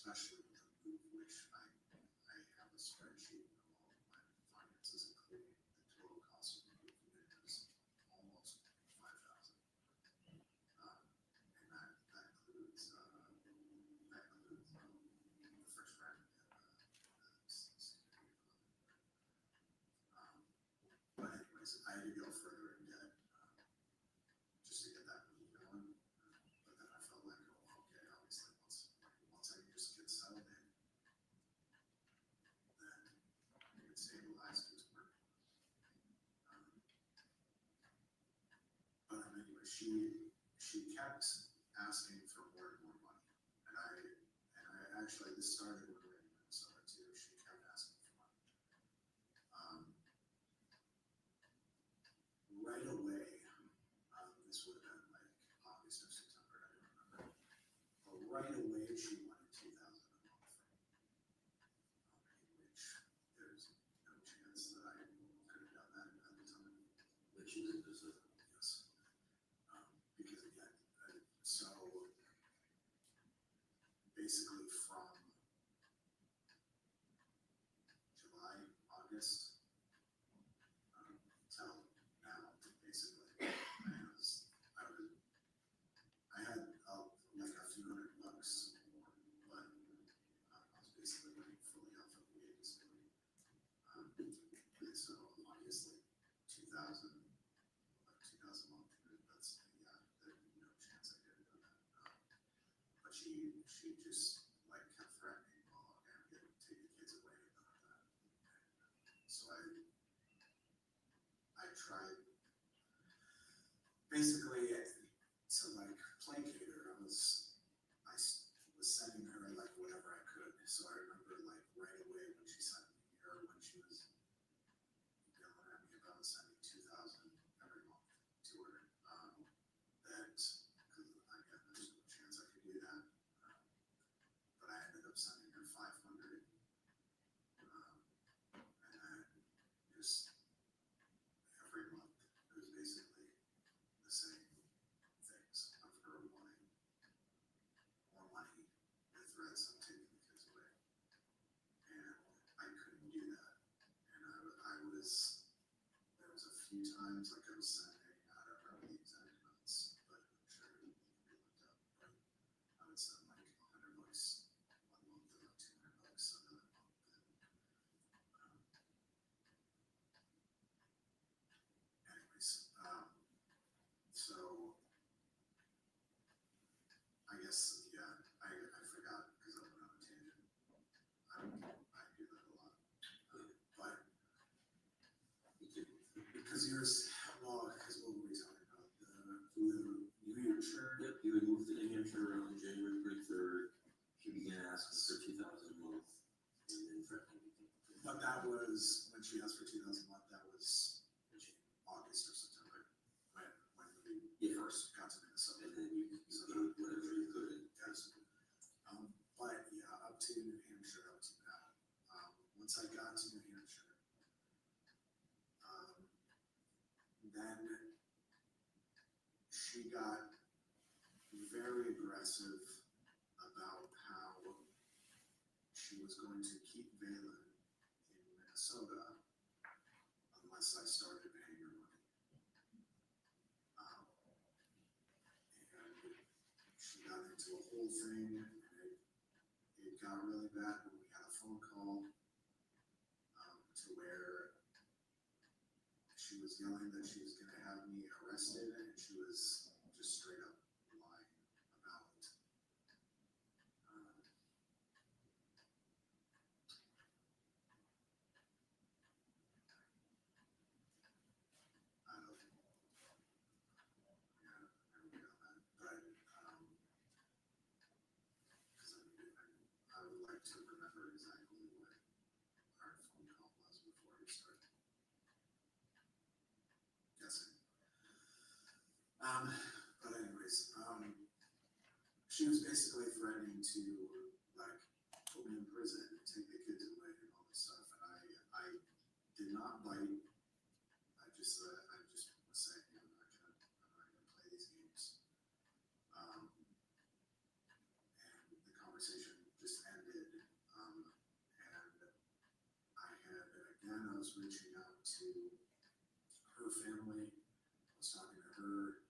especially with the move, which I have a spreadsheet of all of my finances, including the total cost of the move, and it was almost 5,000. And that includes the first rent and the security deposit. But anyways, I had to go further in debt just to get that move going. But then I felt like, oh, okay, obviously once I just get settled in, then it would stabilize and work. But anyway, she kept asking for more and more money, and I actually, this started when we were in Minnesota too. She kept asking for money. Right away, this would have been like August or September, I don't remember. But right away, she wanted $2,000 a month from me, which there's no chance that I could have done that at the time. But she was in Minnesota. Yes. Because again, so basically from July, August, till now, basically, I had like a few $100 more, but I was basically living fully off of VA disability. So obviously, 2,000 a month, that's, yeah, there's no chance I could have done that. But she just like kept threatening, well, okay, I'm gonna take the kids away and all that. So I tried basically to like placate her. I was sending her like whatever I could. So I remember like right away when she sent me, or when she was yelling at me about sending 2,000 every month to her. That because again, there's no chance I could do that. But I ended up sending her 500, and then just every month it was basically the same things of her wanting more money with threats of taking the kids away. And I couldn't do that. And there was a few times like I was sending, I don't remember the exact amounts, but I'm sure it can be looked up. But I would send like $100 one month, about $200 another month. Anyways, so I guess, yeah, I forgot because I went on a tangent. I do that a lot. But because because what were we talking about? The New Hampshire? Yep, you had moved to New Hampshire on January 23rd. She began asking for 2,000 a month and then threatening me. But that was when she asked for 2,000 a month. That was August or September when we first got to Minnesota. And then you gave whatever you could. Yes. But yeah, up to New Hampshire, up to now. Once I got to New Hampshire, then she got very aggressive about how she was going to keep Valen in Minnesota unless I started paying her money. And she got into a whole thing, and it got really bad when we had a phone call to where she was yelling that she was going to have me arrested, and she was just straight up lying about it. I don't know. Yeah, I don't know that, but because I would like to remember exactly what our phone call was before we started guessing. But anyways, she was basically threatening to like put me in prison and take the kids away and all this stuff, and I did not bite. I just was saying I'm not gonna play these games. And the conversation just ended. family, I was talking to her,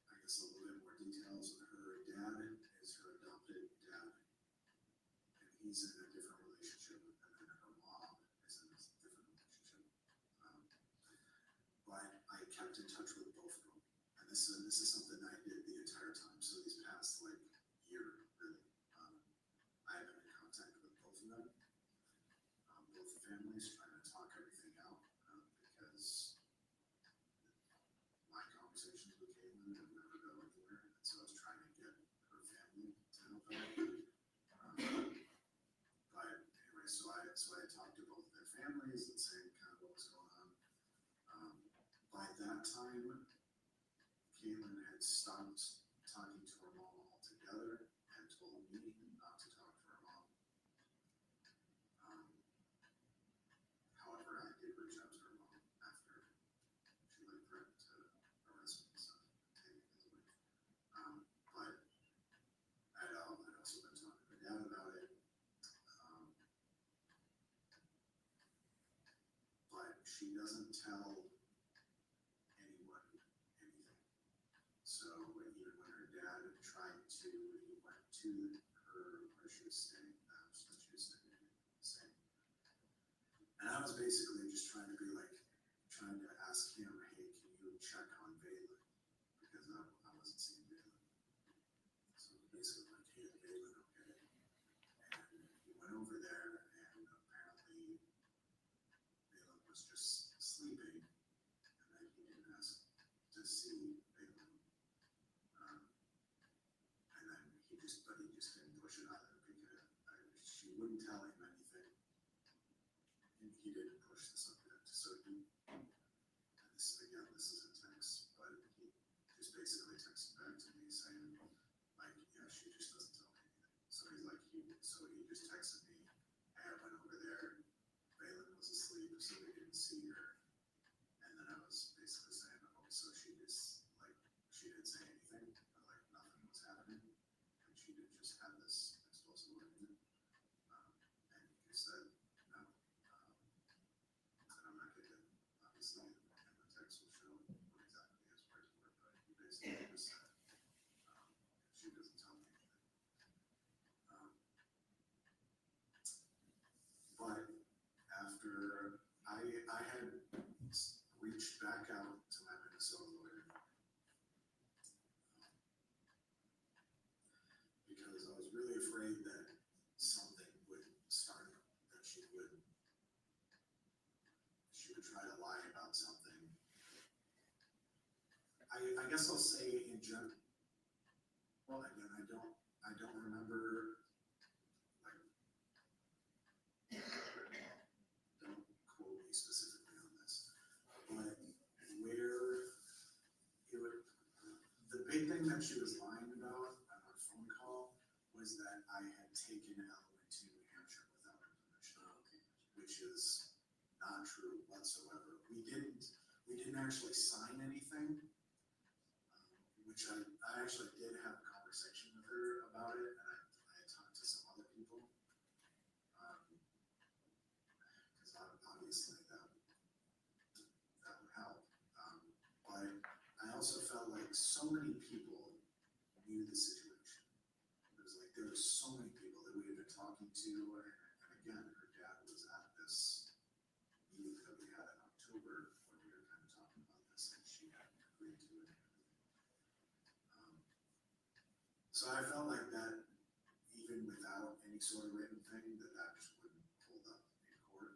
I guess a little bit more details. Her dad is her adopted dad, and he's in a different relationship, and then her mom is in a different relationship. But I kept in touch with both of them, and this is something I did the entire time. So these past year, really, I have been in contact with both of them, both families, trying to talk everything out, because my conversations with Caitlin have never go anywhere, and so I was trying to get her family to help out. But anyway, so I talked to both of their families and saying kind of what was going on. By that time, Caitlin had stopped talking to her mom altogether and told me not to talk to her mom. However, I did reach out to her mom after she threatened to arrest me, so take me as a witness. But I'd also been talking to my dad about it. But she doesn't tell anyone anything. So even when her dad tried to, he went to her where she was staying, the house that she was staying. And I was basically just trying to ask him, hey, can you check on Valen? Because I wasn't seeing Valen. So basically like, hey, Valen, okay? And he went over there, and apparently Valen was just sleeping, and then he didn't ask to see Valen. And then he just didn't push it either, because she wouldn't tell him anything. He didn't push the subject, so this is a text, but he just basically texted back to me saying, like, yeah, she just doesn't tell me anything. So he just texted me, hey, I went over there, Valen was asleep, so they didn't see her. And then I was basically saying, oh, so she didn't say anything, but like nothing was happening, and she did just have this explosive argument. And he said, no. And I'm not gonna, obviously, and the text will show what exactly his words were, but he basically just said, she doesn't tell me anything. But after I had reached back out to my Minnesota lawyer, because I was really afraid that something would start, that she would try to lie about something. I guess I'll say in general, well, again, I don't remember, like, don't quote me specifically on this, but the big thing that she was lying about on our phone call was that I had taken Ellen to New Hampshire without her permission, which is not true whatsoever. We didn't actually sign anything, which I actually did have a conversation with her about it, and I had talked to some other people, because obviously that would help. But I also felt like so many people knew the situation. It was like there were so many people that we had been talking to, and again, her dad was at this meeting that we had in October when we were kind of talking about this, and she hadn't agreed to it. So I felt like that, even without any sort of written thing, that just wouldn't hold up in court.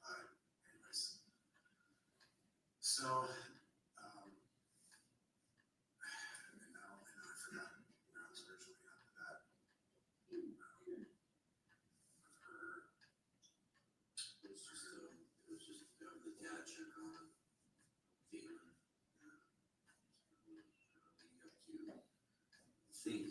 But anyways, so and now I forgot where I was originally after that. With her. It was just the dad check on Caitlin. Think,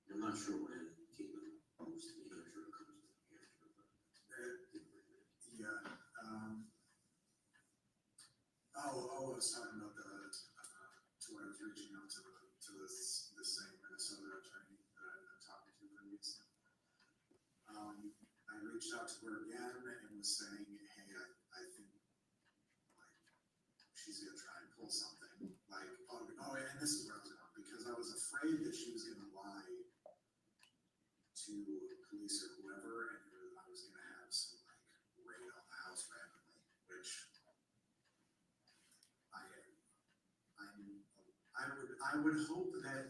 I'm not sure when Caitlin moves to New Hampshire or comes to New Hampshire, but Yeah. I was talking about to where I was reaching out to this same Minnesota attorney that I've been talking to previously. reached out to her again and was saying, hey, I think, like, she's gonna try and pull something, like, oh, and this is where I was going, because I was afraid that she was gonna lie to police or whoever, and I was gonna have some, like, raid on the house randomly, which I would hope that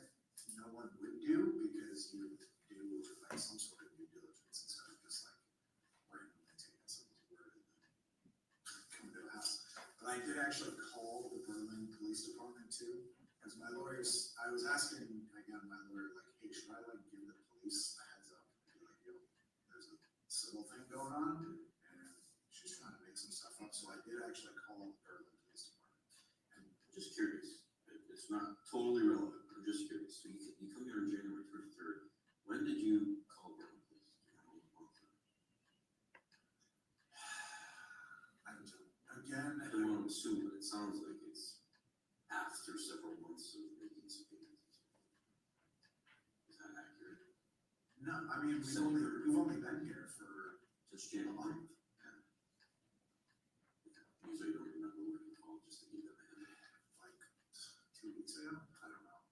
no one would do, because you would do like some sort of due diligence instead of just like randomly taking someone's word and then coming to a house. But I did actually call the Berlin Police Department too, because my lawyers, I was asking again my lawyer, like, hey, should I like give the police a heads up and be like, yo, there's a civil thing going on and she's trying to make some stuff up. So I did actually call the Berlin Police Department. And I'm just curious. It's not totally relevant. I'm just curious. So you come here on January 23rd. When did you call Berlin Police? I don't, again, I don't want to assume, but it sounds like it's after several months of making some payments. Is that accurate? no, I mean, we've only been here for Just a January. month. Usually you don't remember what you called just to give them a hand. Like 2 weeks ago, I don't know.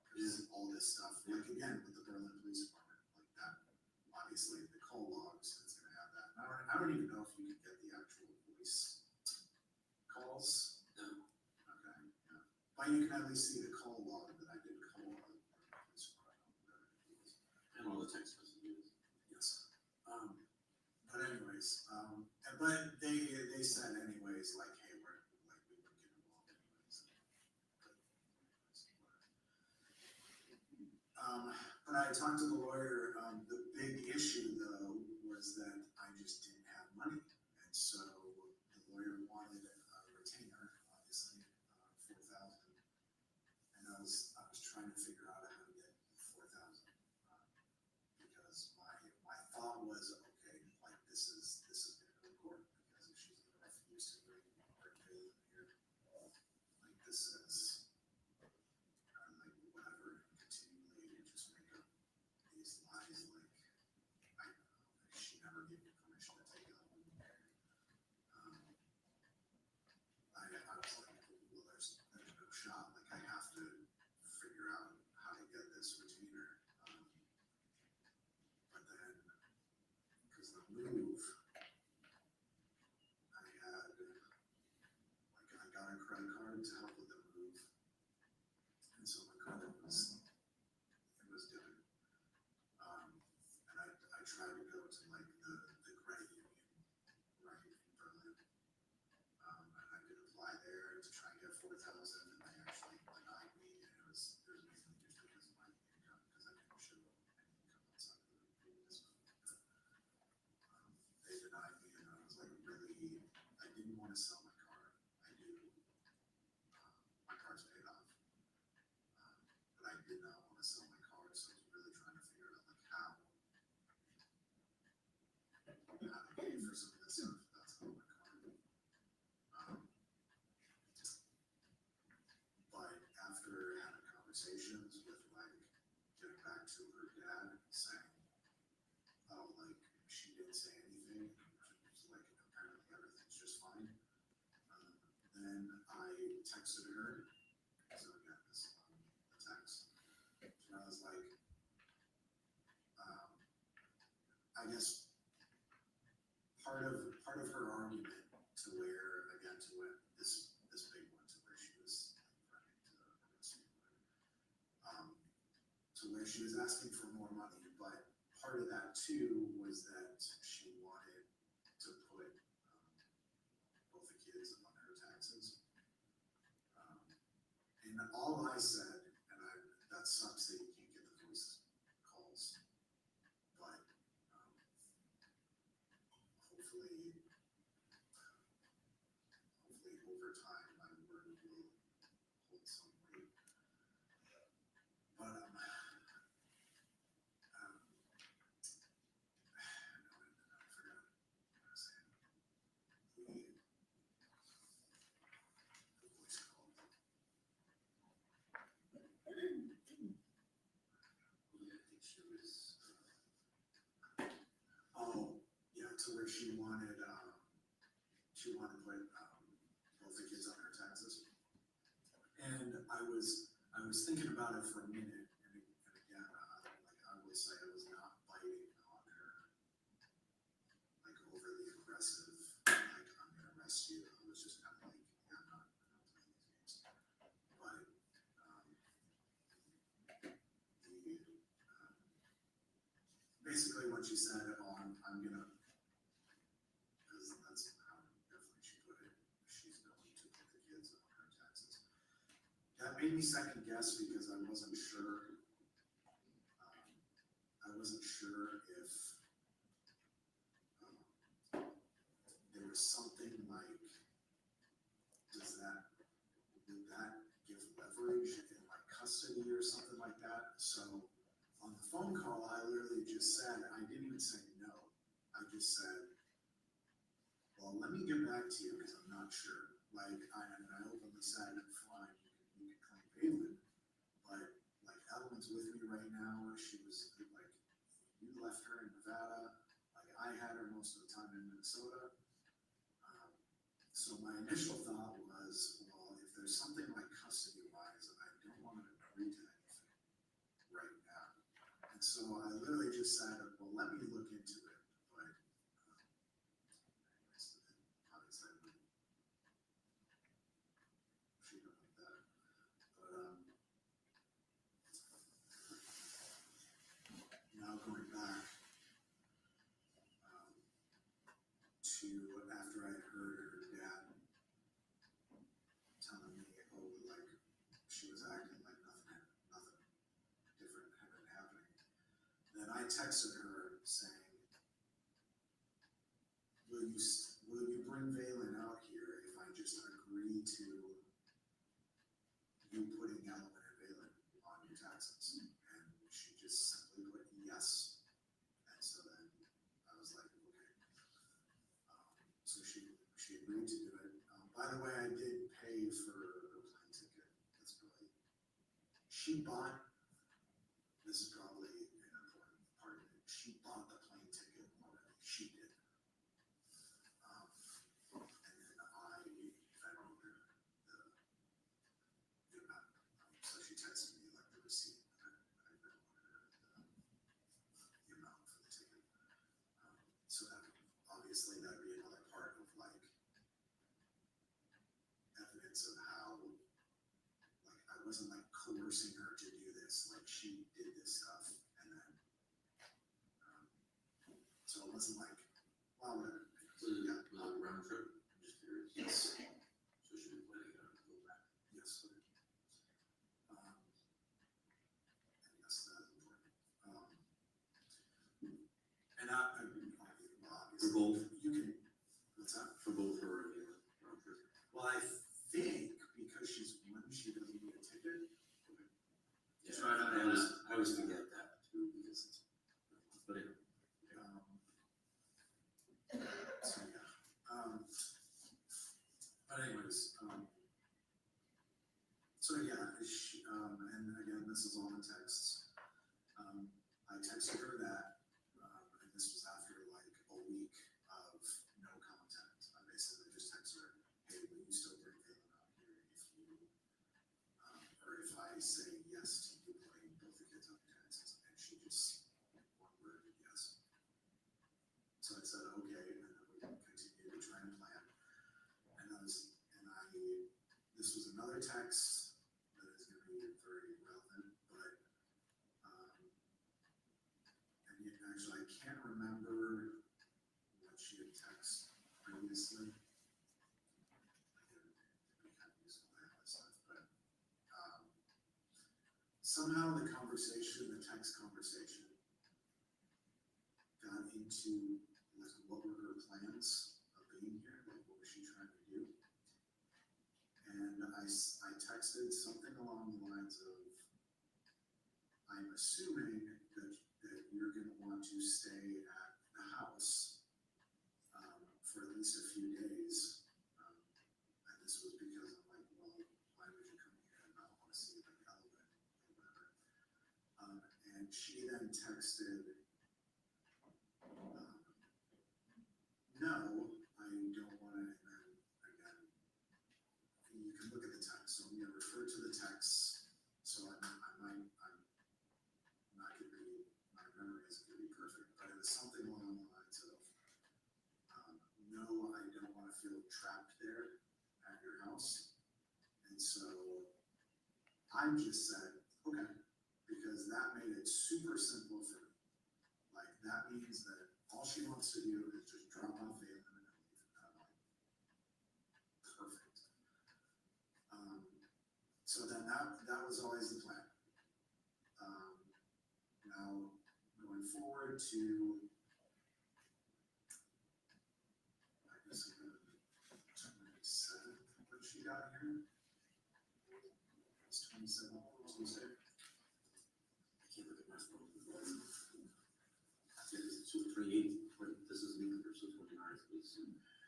Because all this stuff, like again, with the Berlin Police Department, like that, obviously the call logs, it's gonna have that. I don't even know if you can get the actual voice calls. No. Okay, yeah. But you can at least see the call log that I did call the Berlin Police Department, whatever it was. And all the text messages. Yes. But anyways, but they said anyways, like, hey, we would get involved anyways. But I talked to the lawyer, the big issue though was that I just didn't have money. And so the lawyer wanted a retainer, obviously, 4,000. And I was trying to figure out how to get 4,000. Because my thought was, okay, like this is gonna go to court, because if she's gonna refuse to bring her bail in here, like this is like whatever, continually just make up these lies, like I don't know, like she never gave me permission to take it home. I was like, well, there's no shot, like I have to figure out how to get this retainer. But then, because the move, I had, like, I got a credit card to help with the move, and so my credit was, it was done. And I tried to go to like the credit union right in Berlin, and I could apply there to try and get 4,000, and they actually denied me, and it was mainly just because of my income, because I couldn't show any income outside of the previous one. They denied me, and I was like, really, I didn't want to sell my car. I do. My car's paid off. But I did not want to sell my car, so I was really trying to figure out like how to pay for some of this stuff that's on my car. But after having conversations with like getting back to her dad saying, oh, like she didn't say anything, she's like apparently everything's just fine. Then I texted her, so again, this is on the text. And I was like, I guess part of her argument to where, again, to where this big one, to where she was like threatening to arrest me, to where she was asking for more money, but part of that too was that she wanted to put both the kids on her taxes. And all I said, and that sucks that you can't get the voice calls, but hopefully over time my word will hold some weight. But I forgot. What I was saying. The voice call. Yeah, I think she was. Oh, she wanted to put, both the kids on her taxes. And I was thinking about it for a minute, and again, I will say I was not biting on her, like overly aggressive, like I'm gonna arrest you. I was just kind of like, yeah, I'm not playing these games. But basically what she said on, I'm gonna, because that's how definitely she put it, she's going to put the kids on her taxes. That made me second guess because I wasn't sure. I wasn't sure if there was something like, would that give leverage in like custody or something like that? So on the phone call, I literally just said, I didn't even say no. I just said, well, let me get back to you because I'm not sure. Like, I openly said, fine, you can claim Balin, but like Evelyn's with me right now. She was like, you left her in Nevada. Like, I had her most of the time in Minnesota. So my initial thought was, well, if there's something like custody-wise, I don't want to agree to anything right now. And so I literally just said, well, let me look into it. But anyways, obviously, she don't like that. But now going back to after I heard her dad telling me, oh, like she was acting like nothing different had been happening. Then I texted her saying, will you bring Valen out here if I just agree to you putting Ellen and Valen on your taxes? And she just simply put yes. And so then I was like, okay. So she agreed to do it. By the way, I did pay for her plane ticket. That's really, she bought, this is probably an important part of it, she bought the plane ticket already. She did. And then I Venmoed her the amount. So she texted me like the receipt, and I Venmoed her the amount for the ticket. So that obviously that'd be another part of like evidence of how, like, I wasn't like coercing her to do this, like she did this stuff, and then so it wasn't like, well, whatever. Yeah. Round trip, I'm just curious. Yes. So she was planning on to go back. Yes. And yes, that's important. And well, obviously, For both? you can, what's that? For both her and you, round trip. Well, I think because she's one, she doesn't need a ticket. Yeah, So I always forget that too, because it's, but anyway. So yeah. But anyways, so yeah, and again, this is all in texts. I texted her that, and this was after like a week of no contact. I basically just texted her, hey, will you still bring Valen out here if you, or if I say yes to you putting both the kids on taxes? And she just, one word, yes. So I said, okay, and then we continued to try and plan. And this was another text that is going to be very relevant, but, and yet actually I can't remember what she had texted previously. It'd be kind of useful to have this stuff, but somehow the text conversation got into like what were her plans of being here, like what was she trying to do? And I texted something along the lines of, I'm assuming that you're going to want to stay at the house for at least a few days. And this was because I'm like, well, why would you come here and not want to see like Ellen or whatever? And she then texted, text, so I'm gonna refer to the text, so I'm not gonna be, my memory isn't gonna be perfect, but it was something along the lines of, no, I don't wanna feel trapped there at your house. And so I just said, okay, because that made it super simple for me. Like, that means that all she wants to do is just drop off Valen and leave. And I'm like, perfect. So then that was always the plan. Now, going forward to, I guess I'm gonna 27th, when she got here. It's 27th, Tuesday. I can't look at my phone. Yeah, this is 28th, but this is the other, so 29th is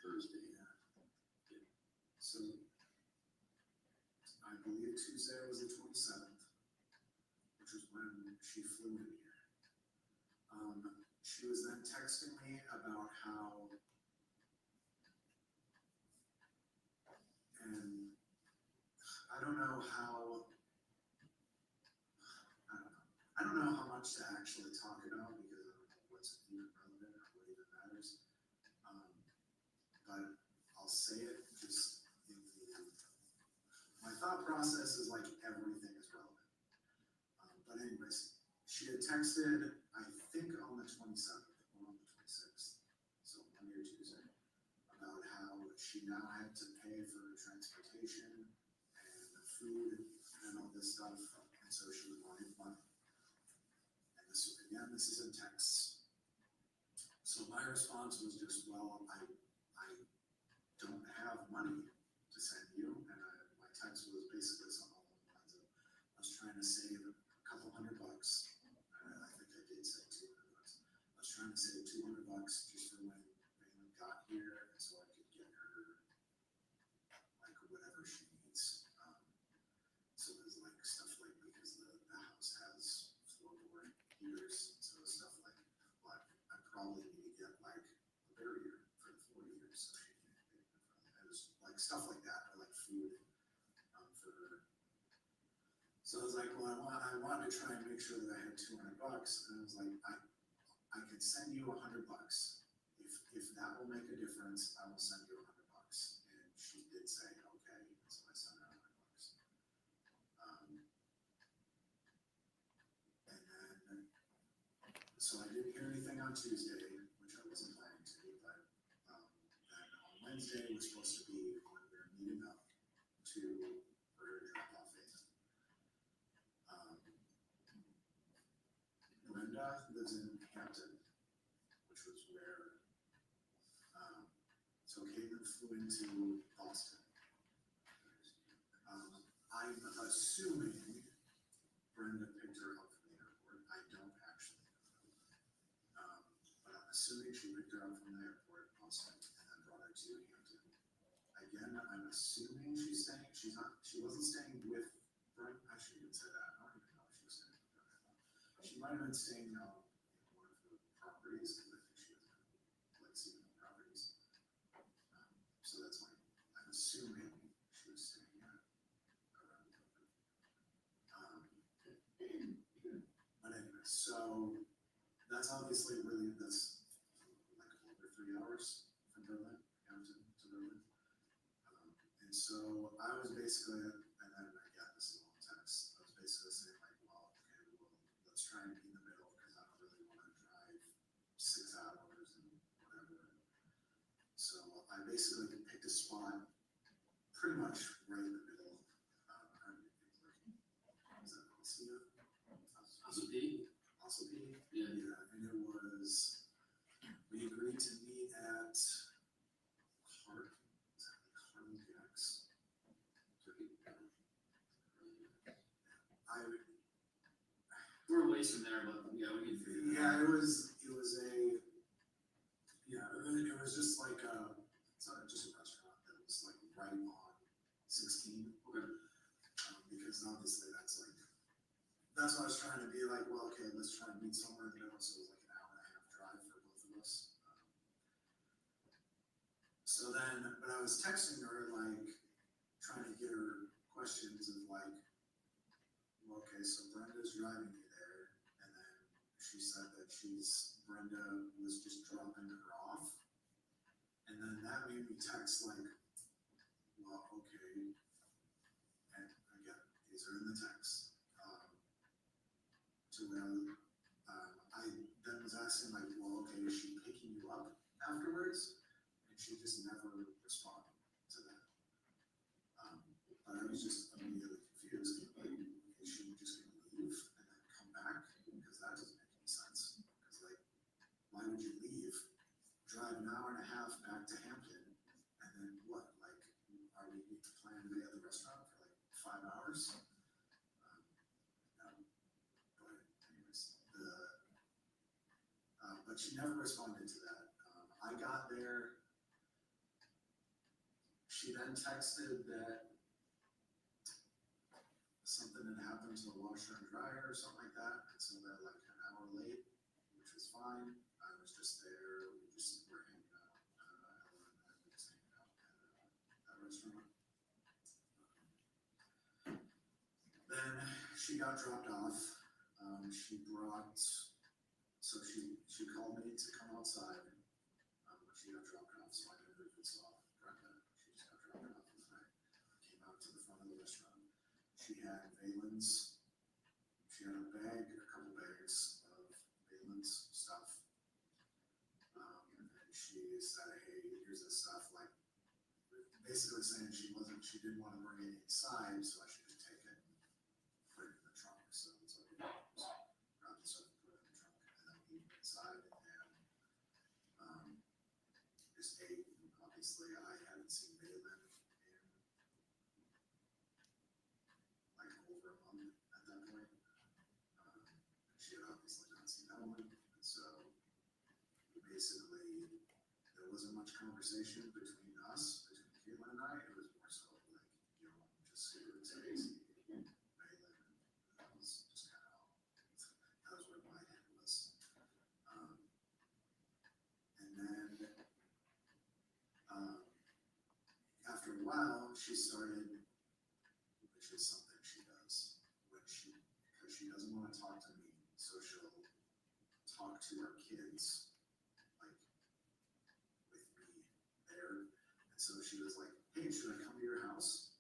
Thursday. Yeah. So I believe Tuesday was the 27th, which was when she flew in here. She was then texting me about how, and I don't know how, I don't know how much to actually talk about because I don't know what's even relevant or what even matters. But I'll say it just in the, my thought process is like everything is relevant. But anyways, she had texted, I think on the 27th or on the 26th, so Monday or Tuesday, about how she now had to pay for transportation and food and all this stuff, and so she wanted money. And this, again, this is in texts. So my response was just, well, I don't have money to send you, and my text was basically something along the lines of, I was trying to save a couple $100, and I think I did say $200. I was trying to save $200 just for when Valen got here, and so I could get her like whatever she needs. So there's like stuff like, because the house has floorboard heaters, so stuff like I probably need to get like a barrier for the floor heaters, so she can't get in front of it. There's like stuff like that, or like food for her. So I was like, well, I wanted to try and make sure that I had $200, and I was like, I could send you $100. If that will make a difference, I will send you $100. And she did say, okay, so I sent her $100. And then, so I didn't hear anything on Tuesday, which I wasn't planning to, but then on Wednesday was supposed to be when we were meeting up for her to drop off Valen. Linda lives in Hampton, which was where, so Caitlin flew into Boston. I'm assuming Brenda picked her up from the airport. I don't actually know. But I'm assuming she picked her up from the airport in Boston and then brought her to Hampton. Again, I'm assuming she wasn't staying with Brenda. I shouldn't even say that. I don't even know if she was staying with Brenda. She might have been staying in one of the properties, because I think she has like seasonal properties. So that's I'm assuming she was staying around the building. But anyway, so that's obviously really this like over 3 hours from Berlin, Hampton to Berlin. And so I was basically, and then again, this is a long text, I was basically saying like, well, okay, well, let's try and be in the middle, because I don't really want to drive 6 hours and whatever. So I basically picked a spot pretty much right in the middle. Is that Alcea? Alcea? Yeah, and it was, we agreed to meet at Harlem Jacks. We're a ways from there, but yeah, we can figure it out. Yeah, it was just like it's not just a restaurant, that was like right on 16. Okay. Because obviously that's what I was trying to be like, well, okay, let's try and meet somewhere in the middle, so it was like an hour and a half drive for both of us. So then, but I was texting her, like, trying to get her questions of like, well, okay, so Brenda's driving you there, and then she said that Brenda was just dropping her off. And then that made me text like, well, okay, and again, these are in the text. To where I then was asking like, well, okay, is she picking you up afterwards? And she just never responded to that. But I was just immediately confused. Like, is she just gonna leave and then come back? Because that doesn't make any sense. Because like, why would you leave, drive an hour and a half back to Hampton, and then what? Like, are we need to plan to be at the restaurant for like 5 hours? No. But anyways, but she never responded to that. I got there. She then texted that something had happened to the washer and dryer or something like that, and so they're like an hour late, which was fine. I was just there. We just were hanging out. Ellen and I were just hanging out at that restaurant. Then she got dropped off. She called me to come outside when she got dropped off, so I never even saw Brenda. She just got dropped off, and I came out to the front of the restaurant. She had Valen's. She had a couple bags of Valen's stuff. And she said, hey, here's this stuff, like basically saying she didn't want to bring it inside, so I should just take it and put it in the trunk. So it's like, grab the stuff and put it in the trunk, and then we went inside and just ate. And obviously, I hadn't seen Valen in like over a month at that point. She had obviously not seen Ellen, and so basically there wasn't much conversation between Caitlin and I. It was more so like, just super excited to see Valen, and that was just kind of that was where my head was. And then after a while, she started, which is something she does because she doesn't want to talk to me, so she'll talk to our kids, like with me there. And so she was like, hey, should I come to your house?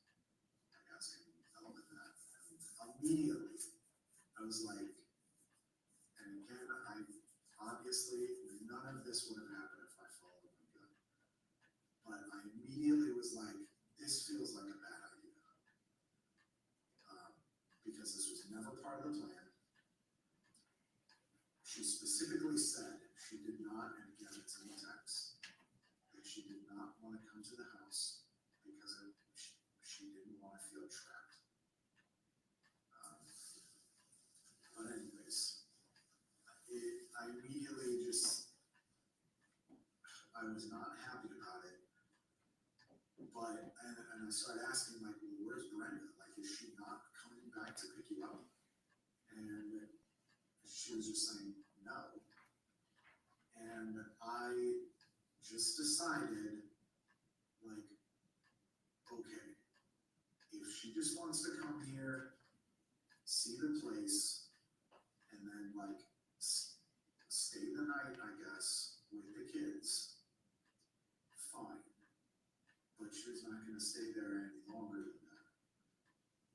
Like asking Ellen that. And immediately, I was like, and again, obviously, none of this would have happened if I followed my gut. But I immediately was like, this feels like a bad idea. Because this was never part of the plan. She specifically said she did not, and again, it's in the text, that she did not want to come to the house because she didn't want to feel trapped. But anyways, I immediately I was not happy about it. But, and I started asking, like, well, where's Brenda? Like, is she not coming back to pick you up? And she was just saying no. And I just decided, like, okay, if she just wants to come here, see the place, and then, like, stay the night, I guess, with the kids, fine. But she was not going to stay there any longer than that.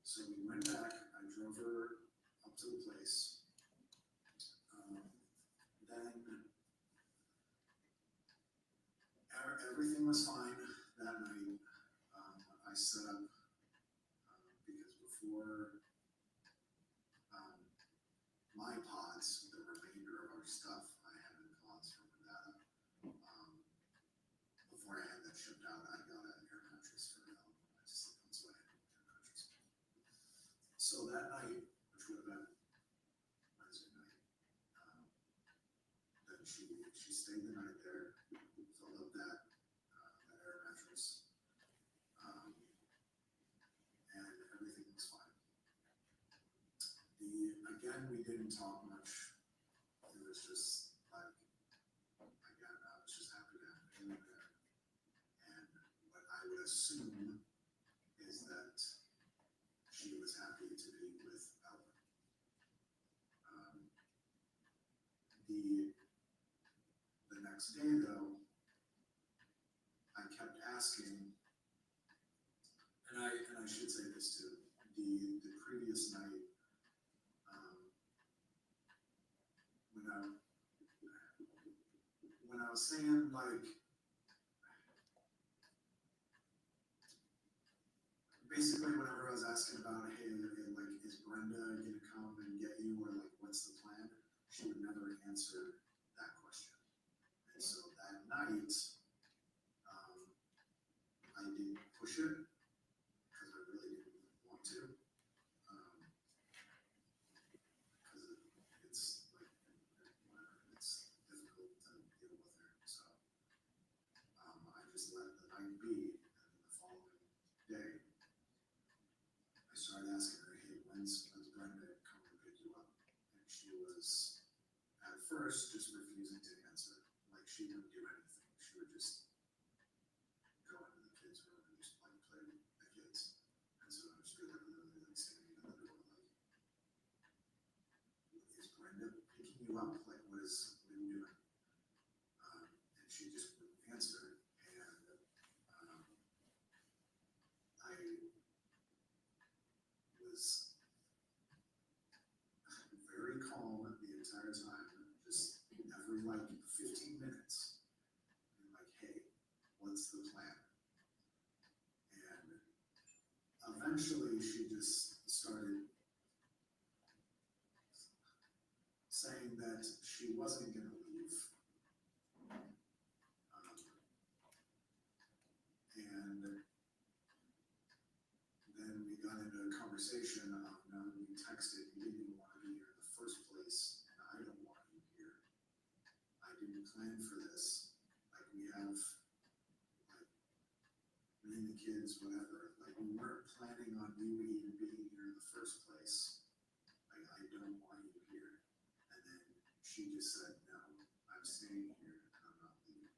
So we went back. I drove her up to the place. Then everything was fine that night. I set up because before my pods, the remainder of our stuff, I had in pods from Nevada. Before I had that shipped out, I got an air mattress for Ellen. I just slept on sweat air mattress. So that night, which would have been Wednesday night, then she stayed the night there, filled up that air mattress, and everything was fine. Again, we didn't talk much. It was just like, again, I was just happy to have Valen there. And what I would assume is that the next day though, I kept asking, and I should say this too, the previous night, when I was saying like, basically whenever I was asking about, hey, like, is Brenda gonna come and get you, or like, what's the plan? She would never answer that question. And so that night, I didn't push it, because I really didn't want to. Because it's like, it's difficult to deal with her, so. I just let the night be, and then the following day, I started asking her, hey, when's Brenda coming to pick you up? And she was, at first, just refusing to answer. Like, she wouldn't do anything. She would just go into the kids' room and just like play with the kids. And so I was really, literally like standing at the door, like, is Brenda picking you up? Like, what are you doing? And she just wouldn't answer. And I was very calm the entire time, just every like 15 minutes, and like, hey, what's the plan? And eventually she just started saying that she wasn't going to leave. And then we got into a conversation of, no, we texted, you didn't even want to be here in the first place, and I don't want you here. I didn't plan for this. Like, we have, like, me and the kids, whatever, like, we weren't planning on you even being here in the first place. Like, I don't want you here. And then she just said, no, I'm staying here, and I'm not leaving.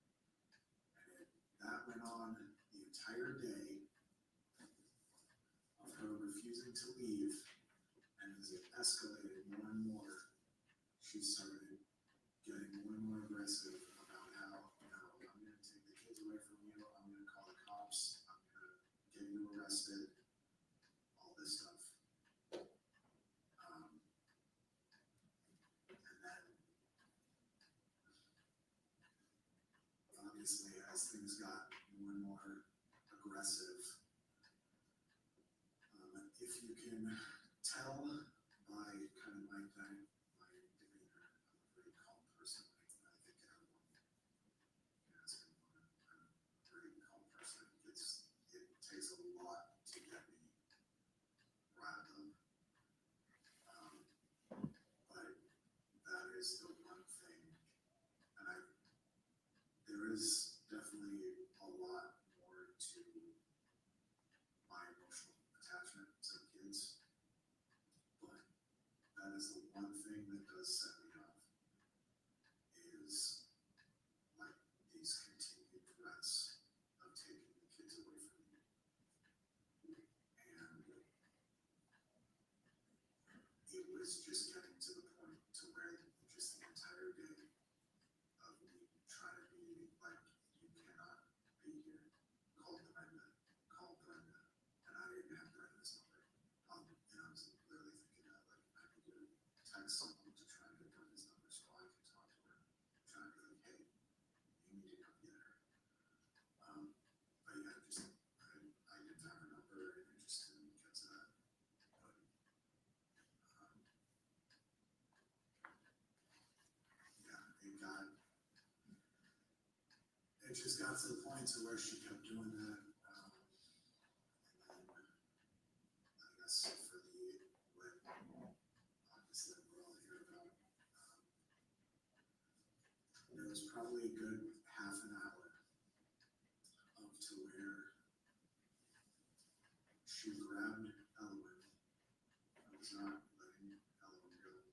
And that went on the entire day of her refusing to leave, and as it escalated more and more, she started getting more and more aggressive about how, you know, I'm going to take the kids away from you, I'm going to call the cops, I'm going to get you arrested, all this stuff. And then, obviously, as things got more and more aggressive, if you can tell by kind of my demeanor, I'm a very calm person. I think everyone can ask anyone. I'm a very calm person. It takes a lot to get me riled up. But that is the one thing, and there is definitely a lot more to my emotional attachment to kids, but that is the one thing that does set me off, is like these continued threats of taking the kids away from me. And it was just getting to the point to where just the entire day of me trying to be like, you cannot be here, call Brenda, and I didn't have Brenda's number. And I was literally thinking that, like, I need to text someone to try and get Brenda's number so I can talk to her. Trying to be like, hey, you need to come get her. But yeah, I didn't have her number, and it just didn't get to that. But yeah, it just got to the point to where she kept doing that. And then, I guess for what obviously we're all here about, there was probably a good half an hour up to where she grabbed Elowen. I was not letting Elowen go.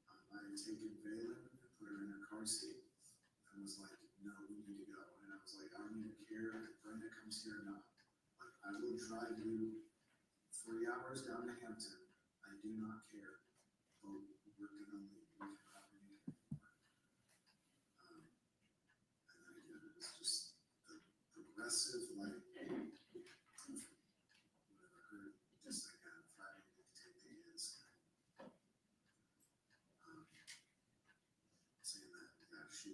I had taken Valen and put her in her car seat and was like, no, we need to go. And I was like, I don't even care if Brenda comes here or not. Like, I will drive you 3 hours down to Hampton. I do not care. But we're gonna leave. We cannot remain. aggressive, like, whatever, her, just like, threatening to take the kids. Saying that, yeah, she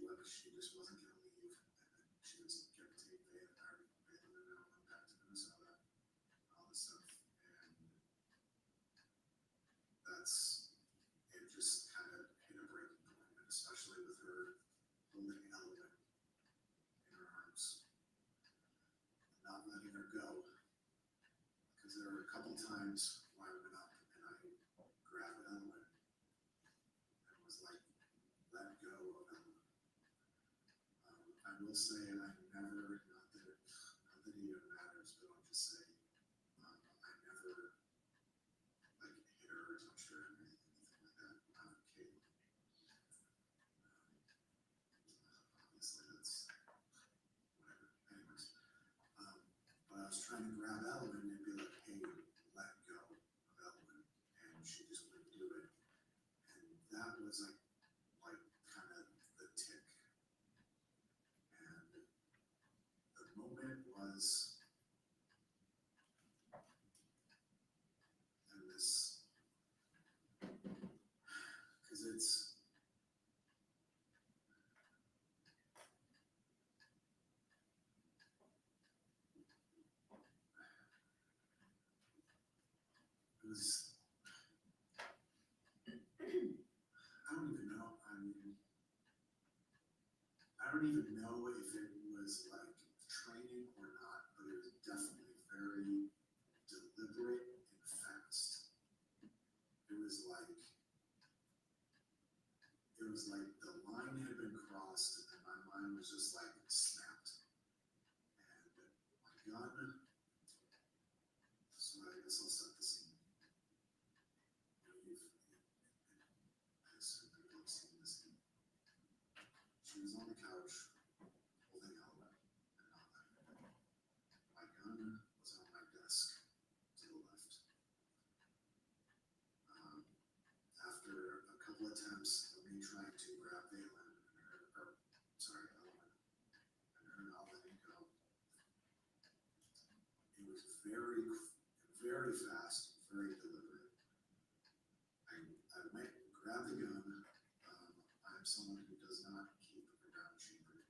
just wasn't gonna leave, and then she was gonna take Bailey and Ellen back to Minnesota, all this stuff, and it just kind of hit a breaking point, and especially with her holding Ellen in her arms, not letting her go, because there were a couple times where I went up and I grabbed Ellen and was like, let go of Ellen. I will say, I never, not that it even matters, but I'll just say, I never like hit her or touched her or anything like that when I was a kid. Obviously, that's whatever. Anyways, but I was trying to grab Ellen and be like, hey, let go of Ellen, and she just wouldn't do it. And that was like kind of the tick. And the moment was, and this, because it was, I don't even know, I don't even know if it was like training or not, but it was definitely very deliberate and fast. It was like the line had been crossed and my mind was just like snapped. And my gun, so I guess I'll set the scene. I assume people have seen this scene. She was on the couch holding Ellen and not letting her go. My gun was on my desk to the left. After a couple attempts of me trying to grab Ellen and Ellen, and her not letting go, it was very, very fast, very deliberate. I went, grabbed the gun. I'm someone who does not keep a gun chambered,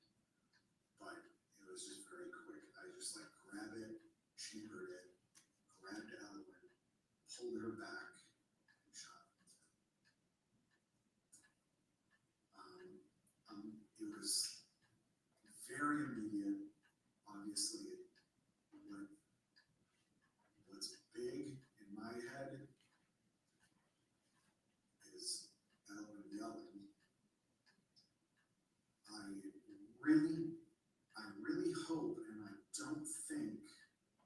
but it was just very quick. I just like grabbed it, chambered it, grabbed Ellen, pulled her back, and shot. It was very immediate. Obviously, what's big in my head is Ellen yelling. I really hope, and I don't think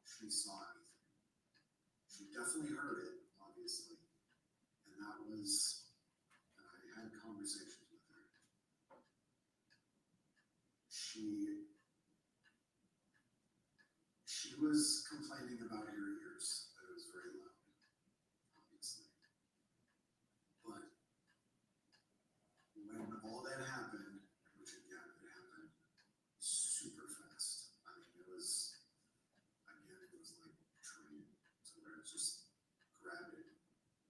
she saw anything. She definitely heard it, obviously, and I had conversations with her. She was complaining about her ears, that it was very loud, obviously. But when all that happened, which again, it happened super fast. I mean, it was like training, so where it's just grabbed it,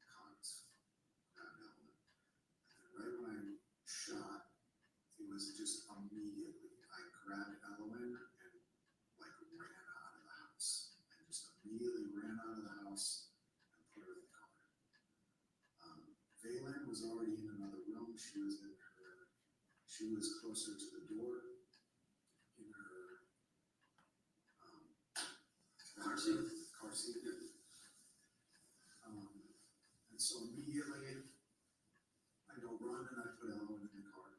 caught, grabbed Ellen. And then right when I shot, it was just immediately, I grabbed Ellen and like ran out of the house. And just immediately ran out of the house and put her in the car. Valen was already in another room. She was closer to the door in her car seat. And so immediately I go run and I put Ellen in the car.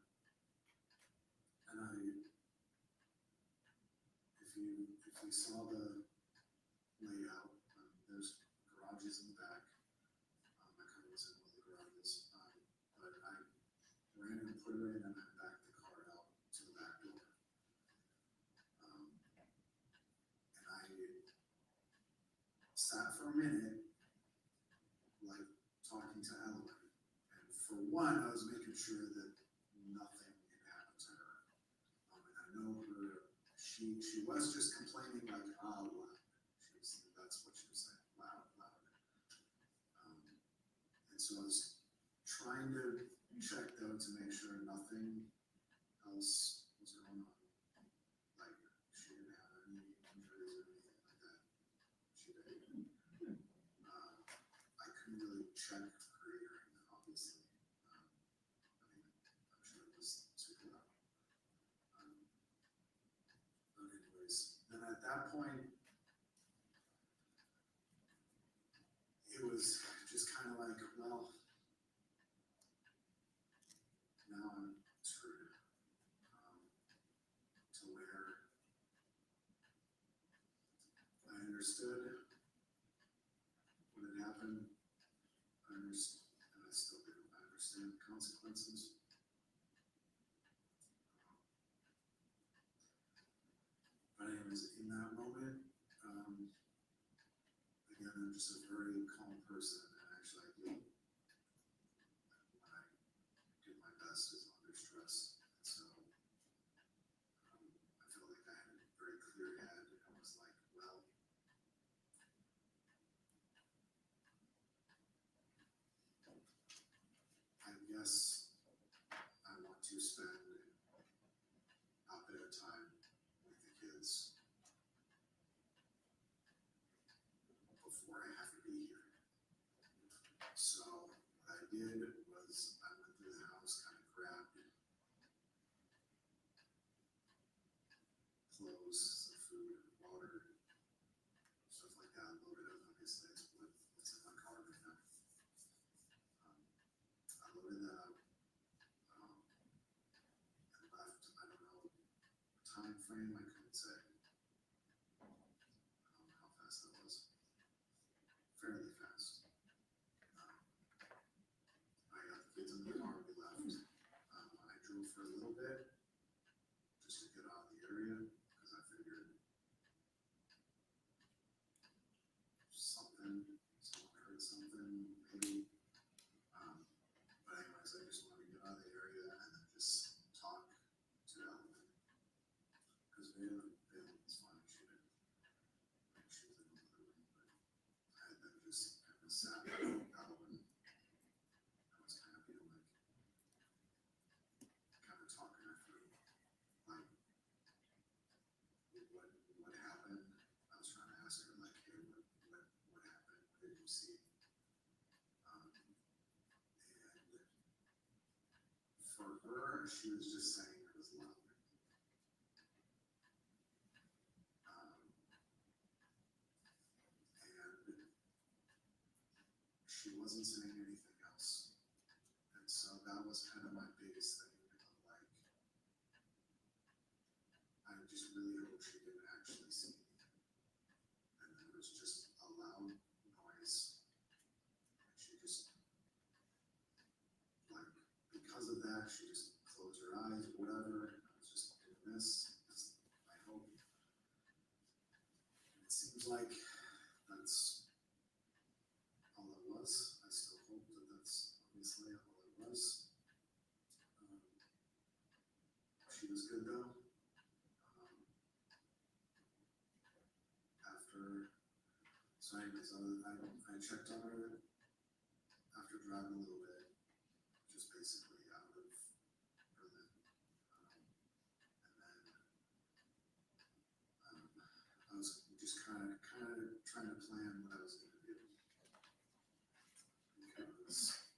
And if you saw the layout, there's garages in the back. My car was in one of the garages, but I ran and put her in and I backed the car out to the back door. And I sat for a minute, like talking to Ellen. And for one, I was making sure that nothing had happened to her. And I know she she was just complaining like out loud. That's what she was saying, loud. And so I was trying to check though to make sure nothing else was going on. Like she didn't have any injuries or anything like that. She did. I couldn't really check her hearing, obviously. I mean, I'm sure it was super loud. But anyways, then at that point, it was just kind of like, well, now I'm screwed. To where I understood what had happened. I understood, and I still do. I understand the consequences. But anyways, in that moment, again, I'm just a very calm person, and actually I do, when I do my best is under stress. And so I felt like I had a very clear head, and I was like, well, I guess I want to spend a bit of time with the kids before I have to be here. So what I did was I went through the house, kind of grabbed clothes, some food, water, stuff like that, loaded up. Obviously, it's what's in my car right now. I loaded that up and left. I don't know time frame. I couldn't say. I don't know how fast that was. Fairly fast. I got the kids in the car. We left. I drove for a little bit just to get out of the area because I figured someone heard something, maybe. But anyways, I just wanted to get out of the area and then just talk to Ellen. Because Valen was fine, she was in another room, but I had them just kind of sat down with Ellen. I was kind of being like, kind of talking her through, like, what happened. I was trying to ask her, like, hey, what happened? What did you see? And for her, she was just saying it was loud. And she wasn't saying anything else. And so that was kind of my biggest thing of like, I just really hope she didn't actually see me. And then it was just a loud noise. And she just, like, because of that, she just closed her eyes or whatever. And I was just doing this. I hope. And it seems like that's all it was. I still hope that that's obviously all it was. She was good though. So anyways, I checked on her after driving a little bit, just basically out of Berlin. And then I was just kind of trying to plan what I was going to do. Because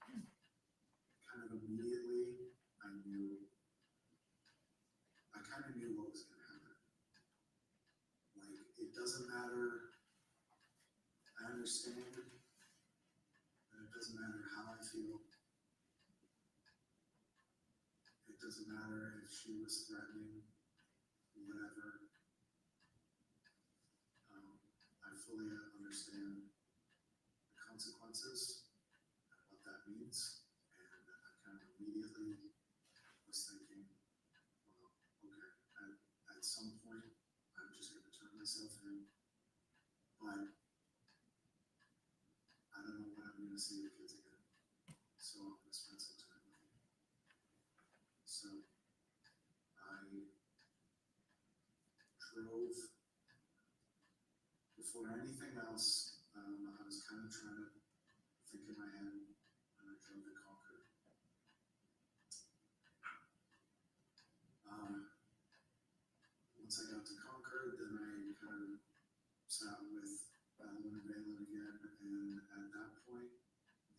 kind of immediately I kind of knew what was going to happen. Like, it doesn't matter. I understand that it doesn't matter how I feel. It doesn't matter if she was threatening, whatever. I fully understand the consequences and what that means. And I kind of immediately was thinking, well, okay, at some point, I'm just going to turn myself in. But I don't know when I'm going to see the kids again. So I'm going to spend some time with them. So I for anything else, I was kind of trying to think in my head when I drove to Concord. Once I got to Concord, then I kind of sat with Alan and Valen again, and at that point,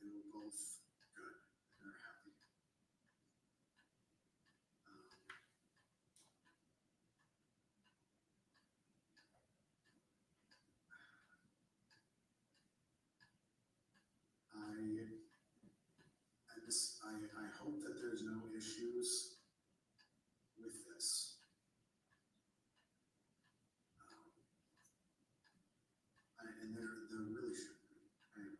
they were both good. They were happy. I hope that there's no issues with this. And there really shouldn't be. I'm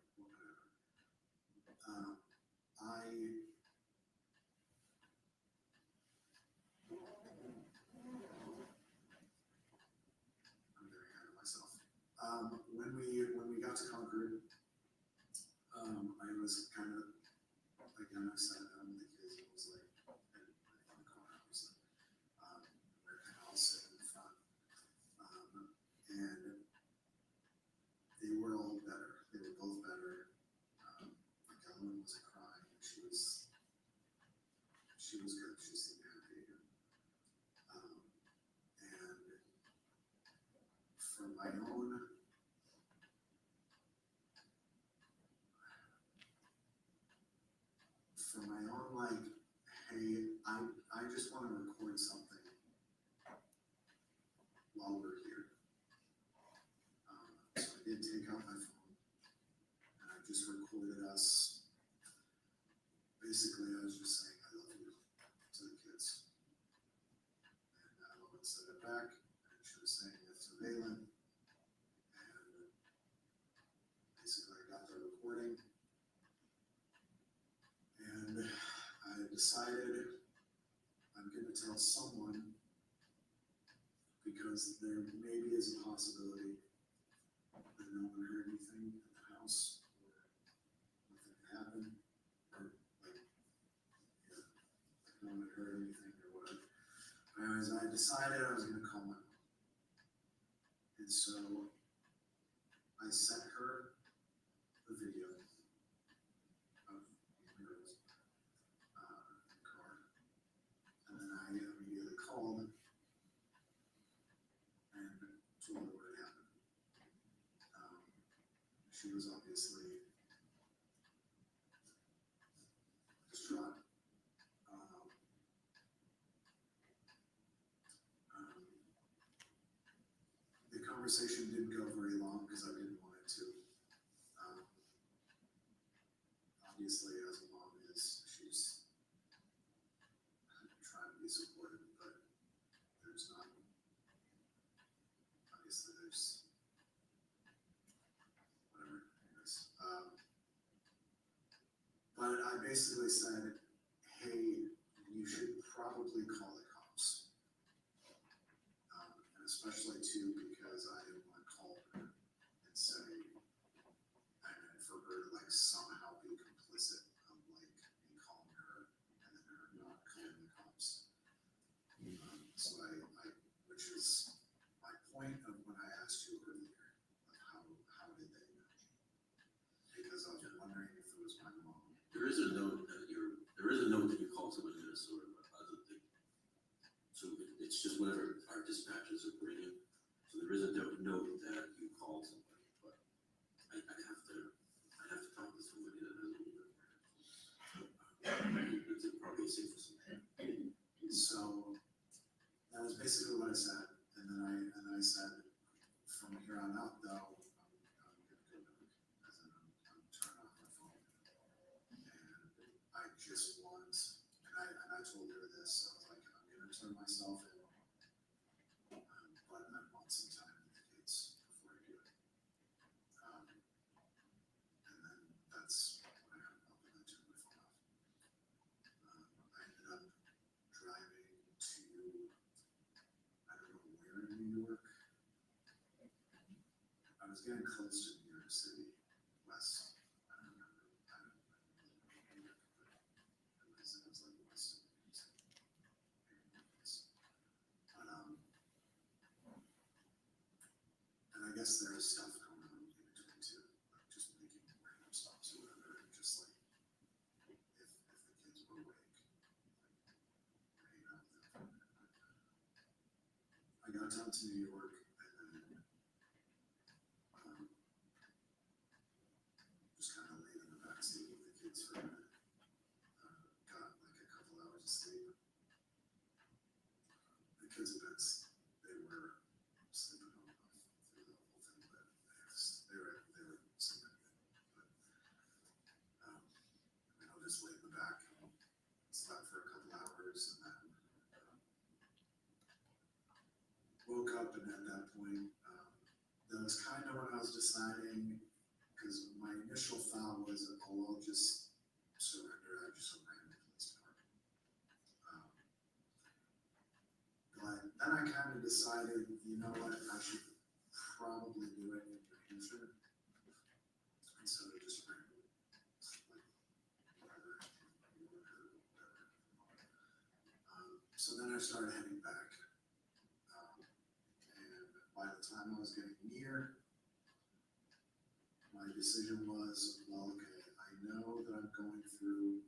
getting ahead of myself. When we got to Concord, I was kind of, again, I sat down with the kids, and was like, in the corner, obviously. We're kind of all sitting in the front. And they were all better. They were both better. Like Ellen wasn't crying. She was good. She seemed happy. And for my own, like, hey, I just want to record something while we're here. So I did take out my phone and I just recorded us. Basically, I was just saying I love you to the kids. And Ellen said it back, and she was saying it to Valen. And basically, I got the recording. And I decided I'm going to tell someone, because there maybe is a possibility that no one heard anything at the house, or nothing happened, or like, yeah, like no one heard anything or whatever. Anyways, I decided I was going to call my mom. And so I sent her the video of the girls in the car. And then I immediately called and told her what had happened. She was obviously distraught. The conversation didn't go very long because I didn't want it to. Obviously, as a mom is, she's trying to be supportive, but there's not. Obviously, there's whatever. Anyways, but I basically said, hey, you should probably call the cops. And especially too, because I didn't want to call her and say, and for her to like somehow be complicit of like me calling her and then her not calling the cops. So which is my point of when I asked you earlier, of how did they know? Because I was wondering if it was my mom. There is a note that you called somebody in Minnesota, but I don't think, so it's just whatever our dispatchers are putting in. So there is a note that you called somebody, but I have to talk to somebody that has a little bit more. It's probably safe for something. So that was basically what I said, and then I said, from here on out though, I'm gonna go back, as in I'm turning off my phone. And I just want, and I told her this, I was like, I'm gonna turn myself in, but I want some time with the kids before I do it. And then that's when I hung up and I turned my phone off. I ended up driving to, I don't know where in New York. I was getting close to New York City, west. I don't remember. I don't know New York, but it was like west of New York City. But, and I guess there is stuff going on in between too, like just making random stops or whatever, and just like, if the kids were awake, like, hang out with them. I got down to New York and then, just kind of laid in the backseat with the kids for a minute. Got like a couple hours of sleep. The kids have been, they were sleeping on through the whole thing, but they were sleeping good. But, I mean, I'll just lay in the back and slept for a couple hours and then, woke up, and at that point, that was kind of when I was deciding, because my initial thought was, oh, I'll just surrender, I just ran the police department. But then I kind of decided, you know what, I should probably do it in New Hampshire instead of just randomly, like, wherever, New York or whatever. So then I started heading back. And by the time I was getting near, my decision was, well, okay, I know that I'm going through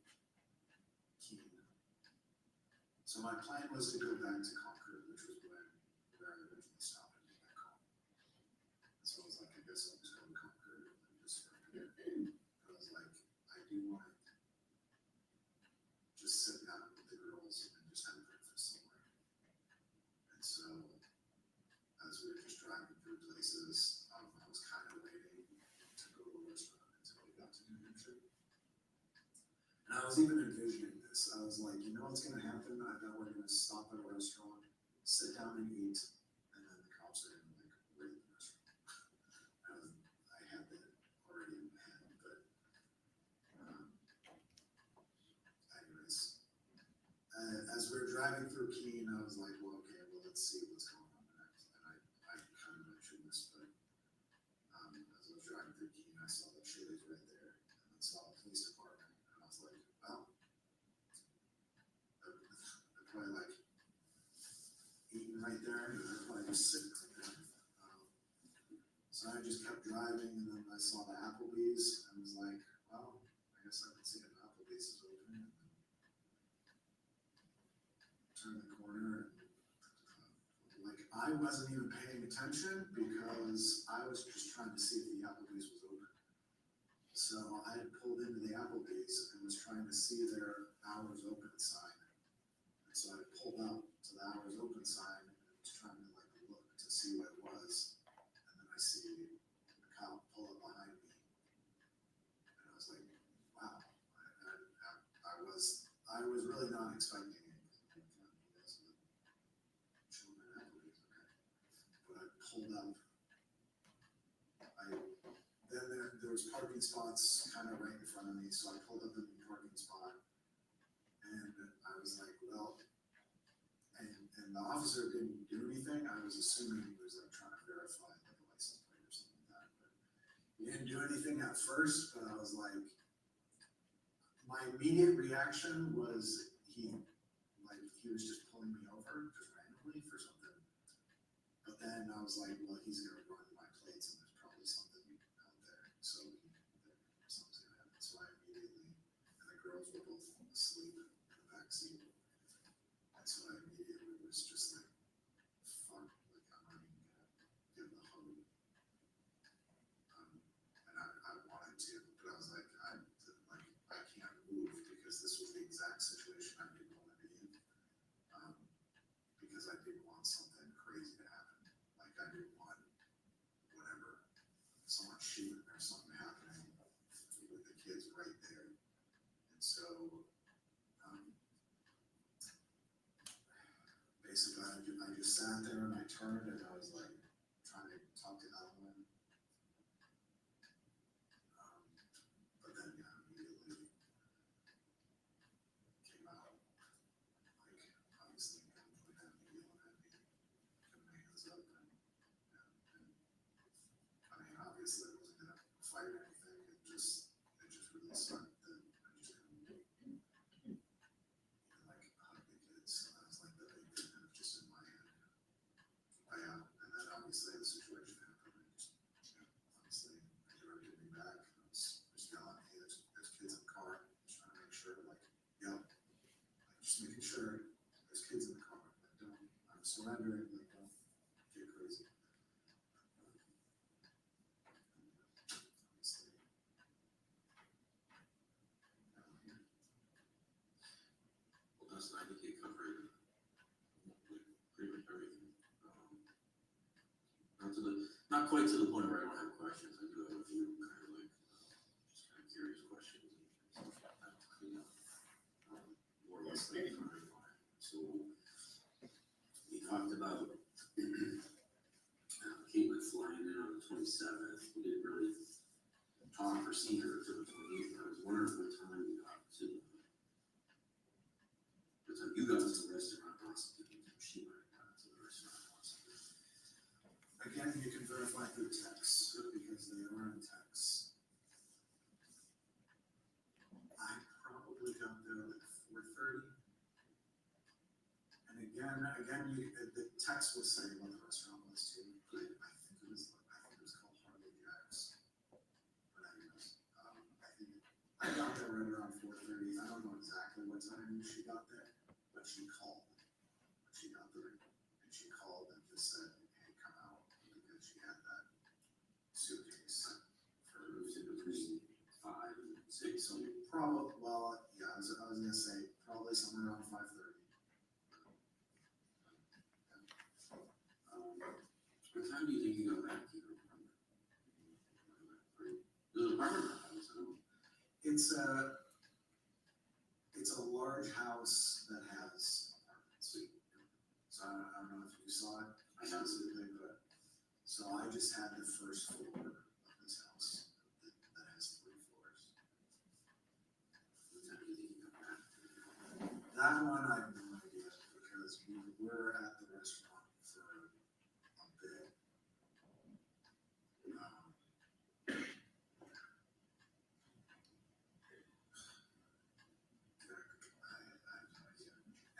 Keene. So my plan was to go back to Concord, which was where I originally stopped and came back home. So I was like, I guess I'll just go to Concord and just for a minute. But I was like, I do want to just sit down with the girls and just have breakfast somewhere. And so as we were just driving through places, I was kind of waiting to go to a restaurant until we got to New Hampshire. And I was even envisioning this. I was like, you know what's going to happen? I bet we're going to stop at a restaurant, sit down and eat, and then the cops are going to like raid the restaurant. I had that already in my head, but anyways, as we were driving through Keene, I was like, well, okay, well, let's see what's going on next. And I kind of mentioned this, but as I was driving through Keene, I saw that Chili's right there, and then saw the police department, and I was like, well, they're probably like eating right there, and they're probably just sitting right there. So I just kept driving, and then I saw the Applebee's, and was like, well, I guess I can see if Applebee's is open. And then turned the corner, and like I wasn't even paying attention because I was just trying to see if the Applebee's was open. So I had pulled into the Applebee's and was trying to see their hours open sign. And so I pulled up to the hours open sign and was trying to like look to see what it was. And then I see the cop pull up behind me. And I was like, wow. I was really not expecting it. Children Applebee's, okay. But I pulled up. Then there was parking spots kind of right in front of me, so I pulled up in the parking spot, and I was like, well, and the officer didn't do anything. I was assuming he was like trying to verify like a license plate or something like that, but he didn't do anything at first. But I was like, my immediate reaction was he was just pulling me over just randomly for something. But then I was like, well, he's gonna run my plates, and there's probably something out there, so something's gonna happen. So I immediately, and the girls were both asleep in the back seat, and so I immediately was just like, fuck, like I'm not even gonna give the hug. And I wanted to, but I was like, I can't move because this was the exact situation I didn't want to be in. Because I didn't want something crazy to happen. Like I didn't want whatever, someone shooting or something happening with the kids right there. And so basically I just sat there and I turned and I was like trying to talk to Ellen. But then immediately came out, like obviously with that yelling at me, putting my hands up, and I mean obviously I wasn't gonna fight or anything. It just really sucked that I just couldn't even like hug the kids. So that was like the big thing that was just in my head. And then I think it covered pretty much everything. Not quite to the point where I don't have questions. I do have a few kind of like, just kind of curious questions and stuff like that to clean up. More or less like timeline. So we talked about Caitlin flying in on the 27th. We didn't really talk or see her until the 28th. I was wondering what time you got to the, what time you got to the restaurant, possibly. She might have got to the restaurant, possibly. Again, you can verify through text, because they are in text. I probably got there at 4:30. And again, the text was saying what the restaurant was too. I think it was called Harley Jack's. But anyways, I got there right around 4:30. I don't know exactly what time she got there, but she called. She got there, and she called and just said, "Hey, come out," because she had that suitcase For it was in between 5 and 6, so probably. Well, yeah, I was gonna say probably somewhere around 5:30. what time do you think you got back here? The apartment house, I don't know. It's a large house that has apartments. So I don't know if you saw it. I absolutely, but so I just had the first floor of this house that has 3 floors. What time do you think you got back? That one I have no idea, because we were at the restaurant for a bit.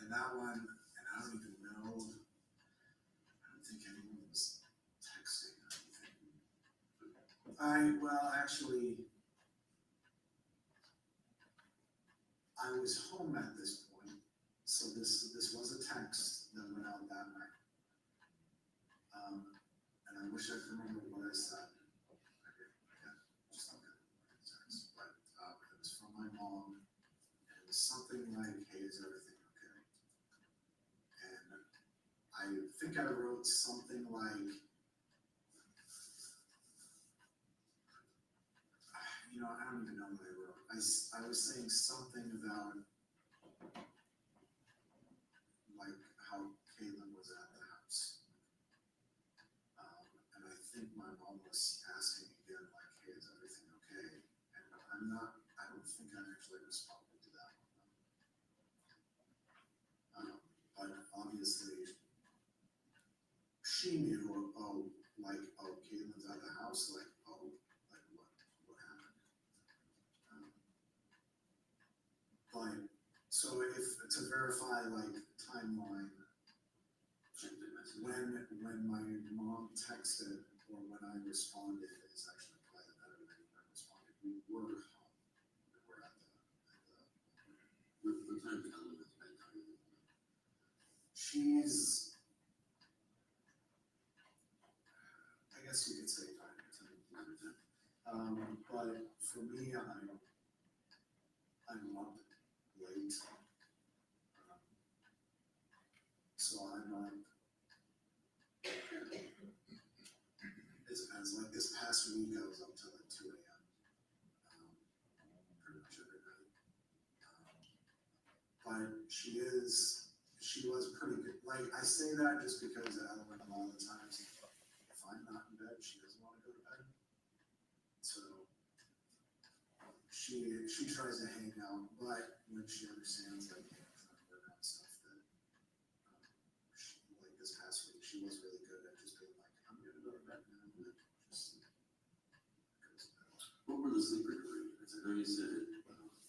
And that one, and I don't even know, I don't think anyone was texting or anything. Well, actually, I was home at this point, so this was a text that went out that night. And I wish I could remember what I said. I can't just look at the text, but it was from my mom, and it was something like, "Hey, is everything okay?" And I think I wrote something like, I don't even know what I wrote. I was saying something about like how Caitlin was at the house. And I think my mom was asking again, like, "Hey, is everything okay?" And I don't think I actually responded to that one. But obviously, she knew, Caitlin's at the house, what happened? But, so if, to verify, timeline, Check the message. when my mom texted, or when I responded, is actually probably better than when I responded, we were home, we were at the What time did Element's bedtime? she's, I guess you could say 5 or 10. But for me, I'm up late. So I'm up. As like this past week, I was up till like 2 a.m. Pretty much every night. But she was pretty good. Like, I say that just because Ellen, a lot of the times, if I'm not in bed, she doesn't want to go to bed. So she tries to hang out, but when she understands that I'm trying to work on stuff that like this past week, she was really good at just being like, "I'm gonna go to bed now," and just goes to bed. What were the sleeper arrangements? I know you said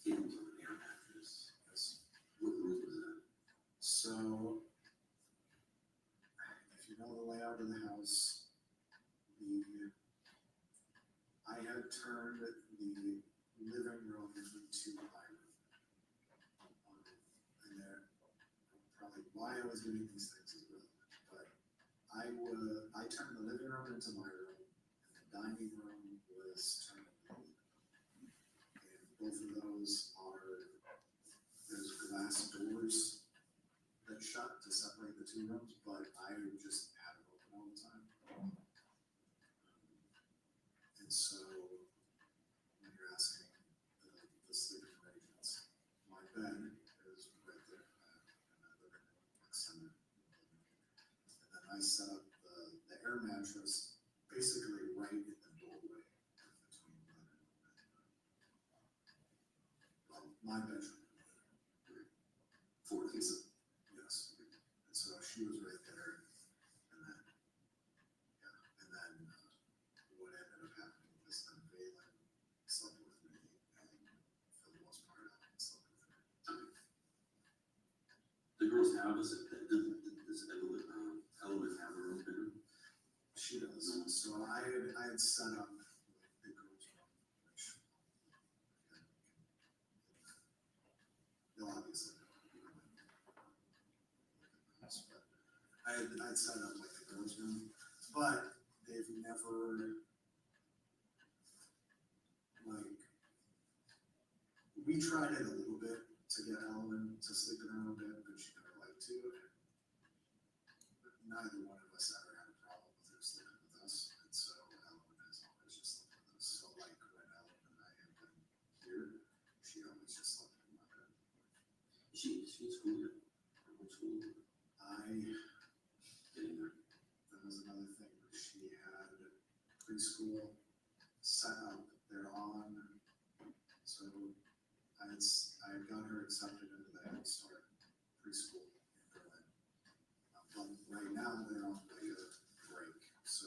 Caitlin was on an air mattress. What room was that? So, if you know the layout of the house, I had turned the living room into my room. And there, probably why I was doing these things is relevant, but I turned the living room into my room, and the dining room was turned into the living room. And both of those there's glass doors separate the two rooms, but I just had it open all the time. And so, when you're asking the sleeping arrangements, my bed is right there, in that living room, next to me. And then I set up the air mattress basically right in the doorway between my bedroom. For kids. Yes. And so she was right there, and then, what ended up happening was then Valen slept with me, and for the most part, I slept with her. The girls have, does Element have her own bedroom? She does. So I had set up like the girls' room, which they'll obviously know. But I'd set up like the girls' room, but they've never like we tried it a little bit to get Ellen to sleep in her own bed, but she never liked to. Neither one of us ever had a problem with her sleeping with us, and so Ellen has always just slept with us. So like when Ellen and I have been here, she always just slept in my bed. Is she school yet? School? Getting there. That was another thing. She had preschool set up there on, so I had got her accepted into the Head Start preschool in Berlin. But right now they're on like a break, so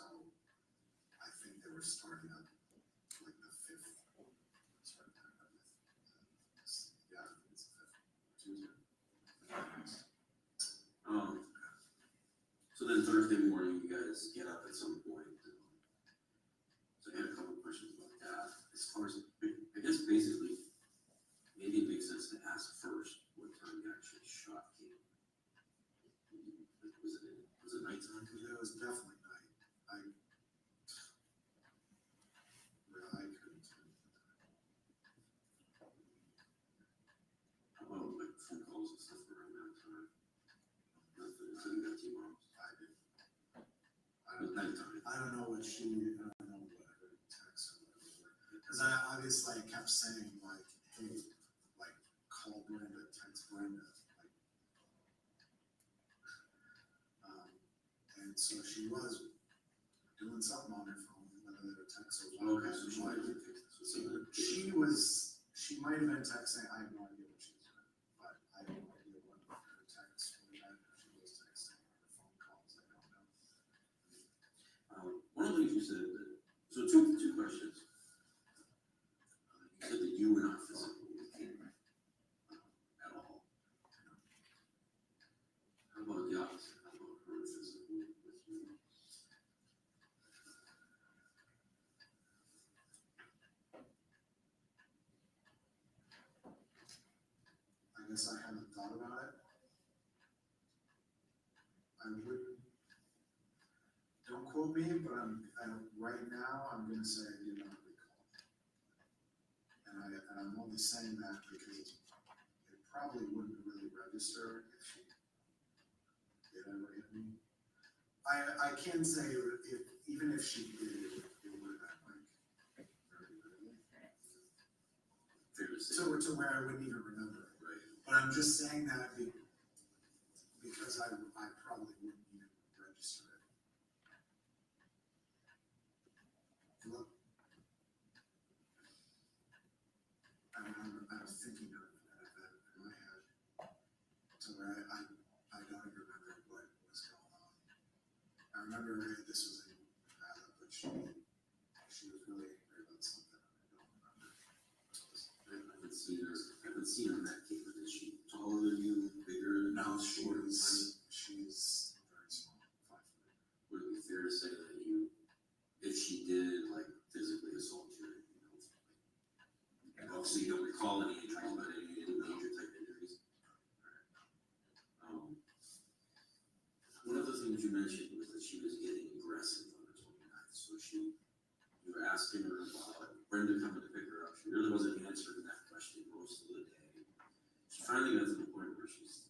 I think they were starting up like the 5th. Sorry, yeah, it's the 5th Tuesday. So then Thursday morning, you guys get up at some point. So I had a couple of questions about that. As far as, I guess basically, maybe it makes sense to ask first what time you actually shot Kate. Was it nighttime? It was definitely night. I couldn't tell you the time. How about like phone calls and stuff around that time? Nothing, so you got T-bombs. I don't know what her text or whatever. Because I obviously kept saying like, hey, like call Brenda, text Brenda, like. And so she was doing something on her phone, whether her text or what. Okay, so she might have been texting. She might have been texting. I have no idea what she was doing, but I have no idea what her text was. If she was texting or her phone calls, I don't know. One of the things you said that, so two questions. You said that you were not physical with Kate at all. How about the opposite? How about her physical with you? I guess I haven't thought about it. I wouldn't. Don't quote me, but right now I'm gonna say I do not recall. And I'm only saying that because it probably wouldn't really register if she did ever hit me. I can say even if she did, it would have been like very rarely. Fair to say. To where I wouldn't even remember it. Right. But I'm just saying that because I probably wouldn't even register it. Look, I was thinking of that in my head, to where I don't even remember what was going on. I remember this was in Nevada, but she was really angry about something, and I don't remember what it was. I haven't seen her in that case. Is she taller than you, bigger than No, you, shorter? she's very small, 5 foot. Would it be fair to say that if she did like physically assault you, and obviously you don't recall any injuries, but any major type injuries? One of the things you mentioned was that she was getting aggressive on the 29th. So you were asking her about Brenda coming to pick her up. She really wasn't answering that question most of the day. She finally got to the point where she's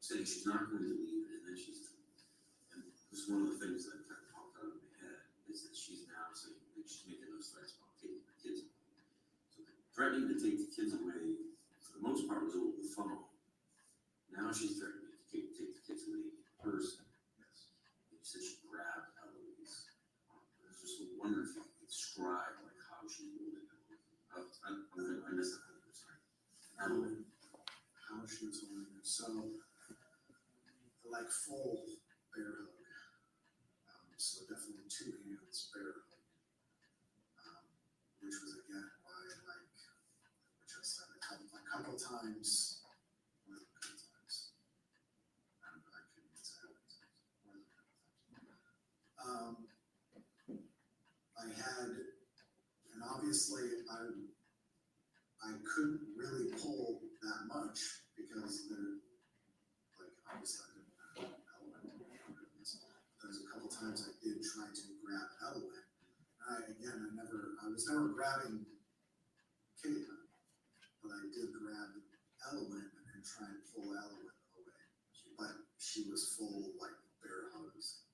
saying she's not going to leave, and then and this is one of the things that kind of popped out of my head, is that she's now saying, that she's making those threats about taking the kids away. So threatening to take the kids away, for the most part, was over the phone. Now she's threatening to take the kids away in person. Yes. And you said she grabbed Eloise. I was just wondering if you could describe like how she holding Eloise. I missed that. I'm sorry. Eloise. How she was holding her. So, like full bear hug. So definitely 2 hands bear hug. Which was again why, like, which I said a couple times. More than a couple times. I couldn't say how many times. More than a couple times. I had, and obviously I couldn't really pull that much because like obviously I didn't have Element. There's a couple times I did try to grab Element. I was never grabbing Caitlin, but I did grab Element and try and pull Element away. But she was full like bear hugs.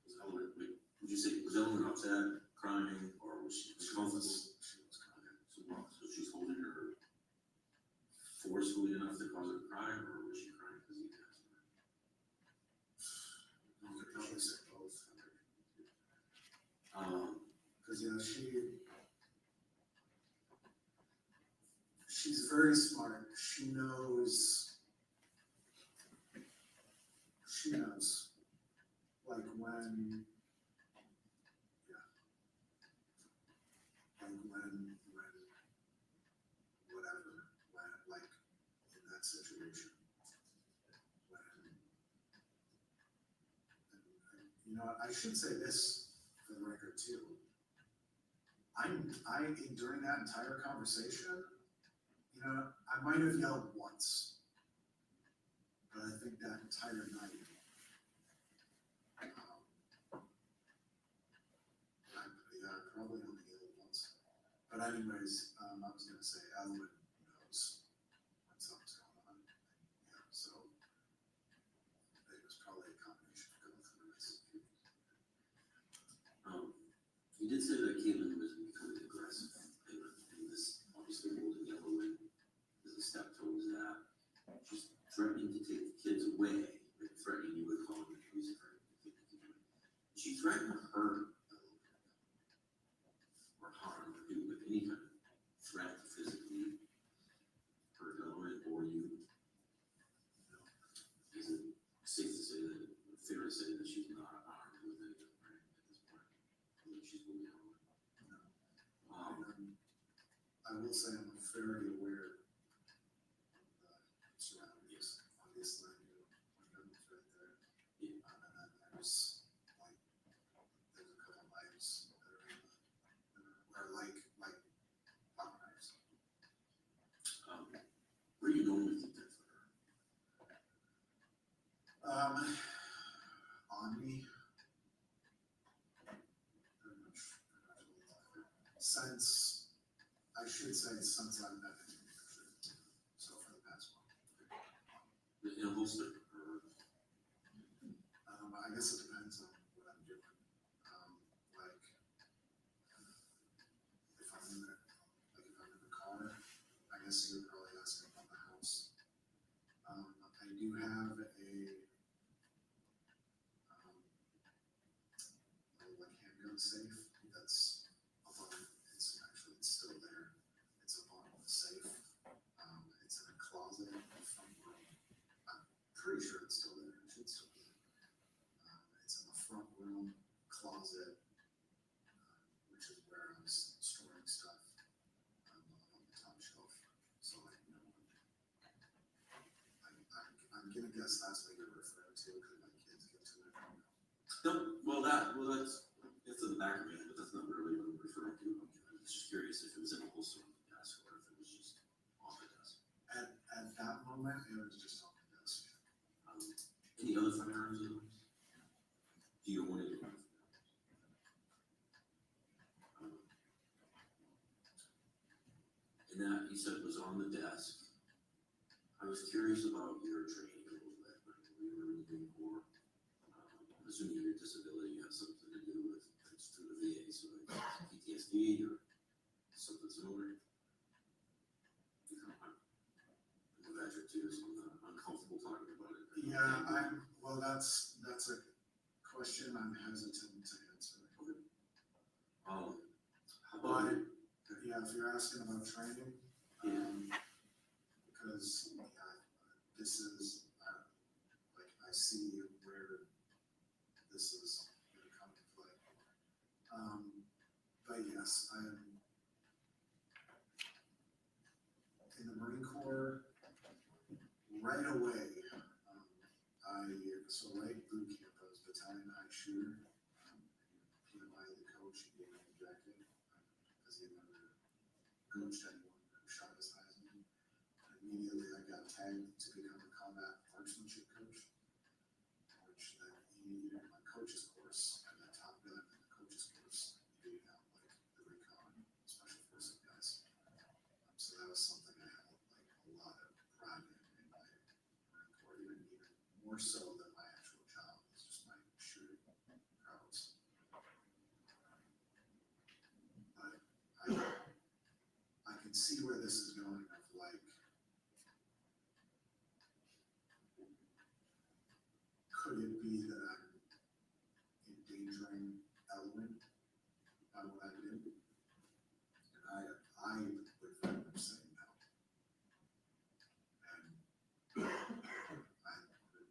Was Eloise, would you say, was Eloise upset, crying, or was she comfortable? She was crying. So she's holding her forcefully enough to cause her to cry, or was she crying because you asked her? You could probably say both. Because she's very smart. She knows. Like when, whatever, like in that situation, I should say this for the record too. During that entire conversation, I might have yelled once, but I think that entire night, I probably only yelled once. But anyways, I was gonna say Eloise knows when something's going on. Yeah, so it was probably a combination of both of us. You did say that Caitlin was becoming aggressive, and this obviously holding Eloise is a step towards that. She's threatening to take the kids away, like threatening you with calling the police, threatening to take the kids away. She threatened to hurt or harm or do with any kind of threat to physically hurt Eloise or you. Is it safe to say that, fair to say that she's not armed with anything right at this point? She's holding Eloise. I will say I'm very aware of the surroundings. Obviously, I knew my gun was right there. And then there's a couple knives that are like pocket knives. Where do you normally keep that for her? On me. Very much. Since I've met him, so for the past month. In a holster? Or? I guess it depends on what I'm doing. Like, if I'm in the car, I guess you would probably ask me about the house. I do have a little handgun safe that's up on, it's still there. It's up on the safe. It's in a closet in the front room. I'm pretty sure it's still there. It should still be there. It's in the front room closet, which is where I was storing stuff on the top shelf. So I'm gonna guess that's what you're referring to because my kids get to it. No, that's in the back of my head, but that's not really what I'm referring to. I'm just curious if it was in a holster on the desk or if it was just on the desk. At that moment, it was just on the desk. Any other firearms in those? Do you want to do anything? And that you said was on the desk. I was curious about your training. assuming your disability has something to do with, it's through the VA, so like PTSD or something similar. You know, I'm a veteran too, so I'm not uncomfortable talking about it. Yeah, well, that's a question I'm hesitant to answer. How But, about, yeah, if you're asking about training, because, yeah, this is, like, I see where this is gonna come to play. But yes, I am in the Marine Corps right away. Right boot camp, I was battalion high shooter. PMI, the coach, he gave me a jacket because he never coached anyone who shot as high as me. Immediately I got tagged to become a combat marksmanship coach, which then immediately my coach's course, and the top gun in the coach's course, being out like the recon special forces guys. So that was something I had like a lot of pride in my Marine Corps, even more so than my actual job. It's just my shooting prowess. But I can see where this is going of like, could it be that I'm endangering Elwyn by what I did? And I would very much say no. And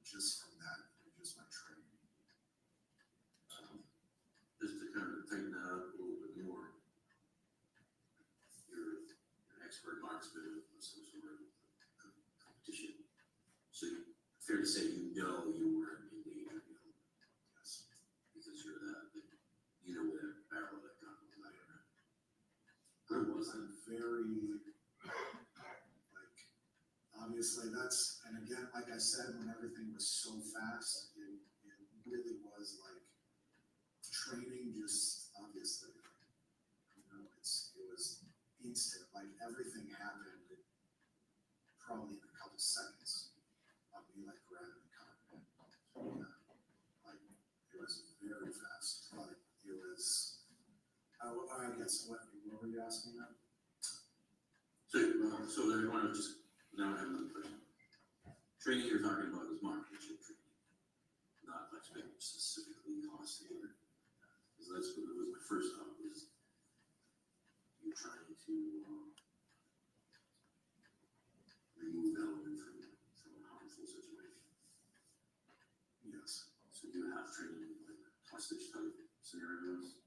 just from that, just my training. just to kind of tighten that up a little bit more, you're an expert marksman of some sort of competition. So fair to say you know you were in danger, you know, Yes. because you're that, you know where that barrel of that gun was at. Where was that? I'm very, like, obviously that's, and again, like I said, when everything was so fast, it really was like training just obviously, you know, it was instant, like everything happened probably in a couple seconds of me like grabbing the cockpit. Yeah. Like it was very fast, but it was, I guess, what were you asking now? So I want to just, now I have another question. Training you're talking about is marksmanship training, not like specifically hostile. Because that's what was my first thought was you trying to remove element from a harmful situation. Yes. So you have training like hostage type scenarios,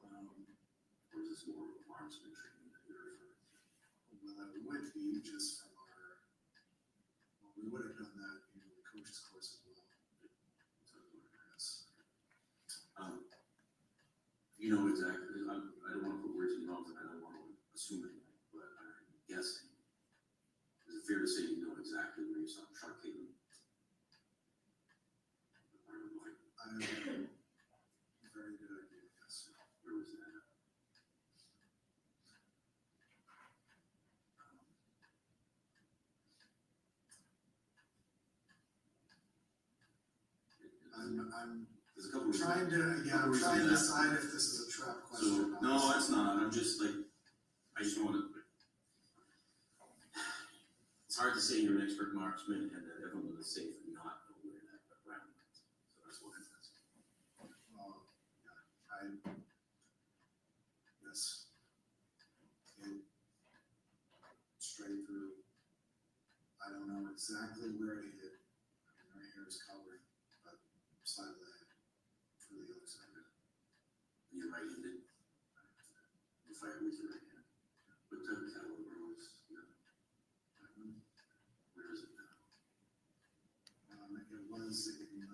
or is this more of a marksman training that you're referring to? Well, it would be just from we would have done that in the coach's course as well. So, yes. You know exactly, I don't want to put words in your mouth and I don't want to assume anything, but I'm guessing. Is it fair to say you know exactly where you saw Shark Caitlin? I have a very good idea, yes. Where was that? I'm There's a couple of trying to, yeah, I'm trying to decide if this is a trap question. So, no, it's not, I'm just like, I just want to, it's hard to say you're an expert marksman and that everyone is safe and not know where that round went. So that's what I'm asking. Yeah, yes. It straight through. I don't know exactly where it hit. I mean, my hair is covered, but side of the head for the other side of it. You're right-handed. You fire with your right hand. What type of caliber was, you know, where is it now? It was in the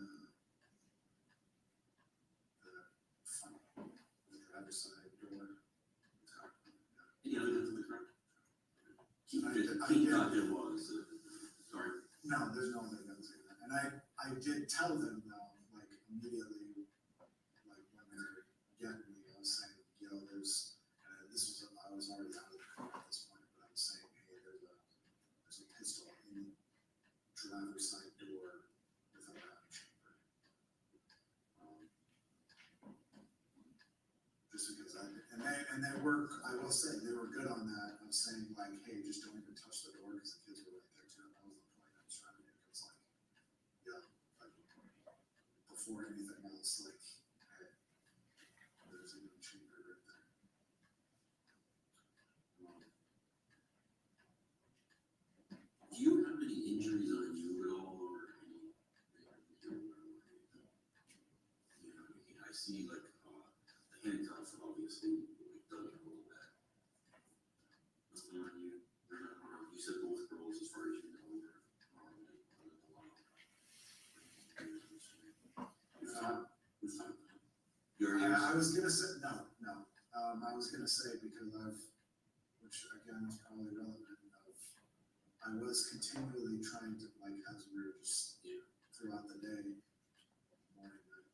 front, the driver's side door. Any other guns in the car? I He did. thought there was, sorry. No, there's no other guns in there. And I did tell them though, like immediately, like when they were getting me, I was saying, you know, there's, I was already out of the car at this point, but I'm saying, hey, there's a pistol in the driver's side door with a And they were, I will say, they were good on that, of saying like, hey, just don't even touch the door, because the kids were right there too, and that was the point I was trying to make, it was like, yeah, like, before anything else, like, hey, there's a new chamber right there. Do you have any injuries on you at all, or any, I see like, the handcuffs, obviously, like, dug in a little bit. Nothing on you, they're not harmed, you said both girls, as far as you know, were harmed in the law. Who's not? Your ears? I was gonna say, no, I was gonna say, because which again is probably relevant, I was continually trying to, like, as we were just throughout the day, morning, night,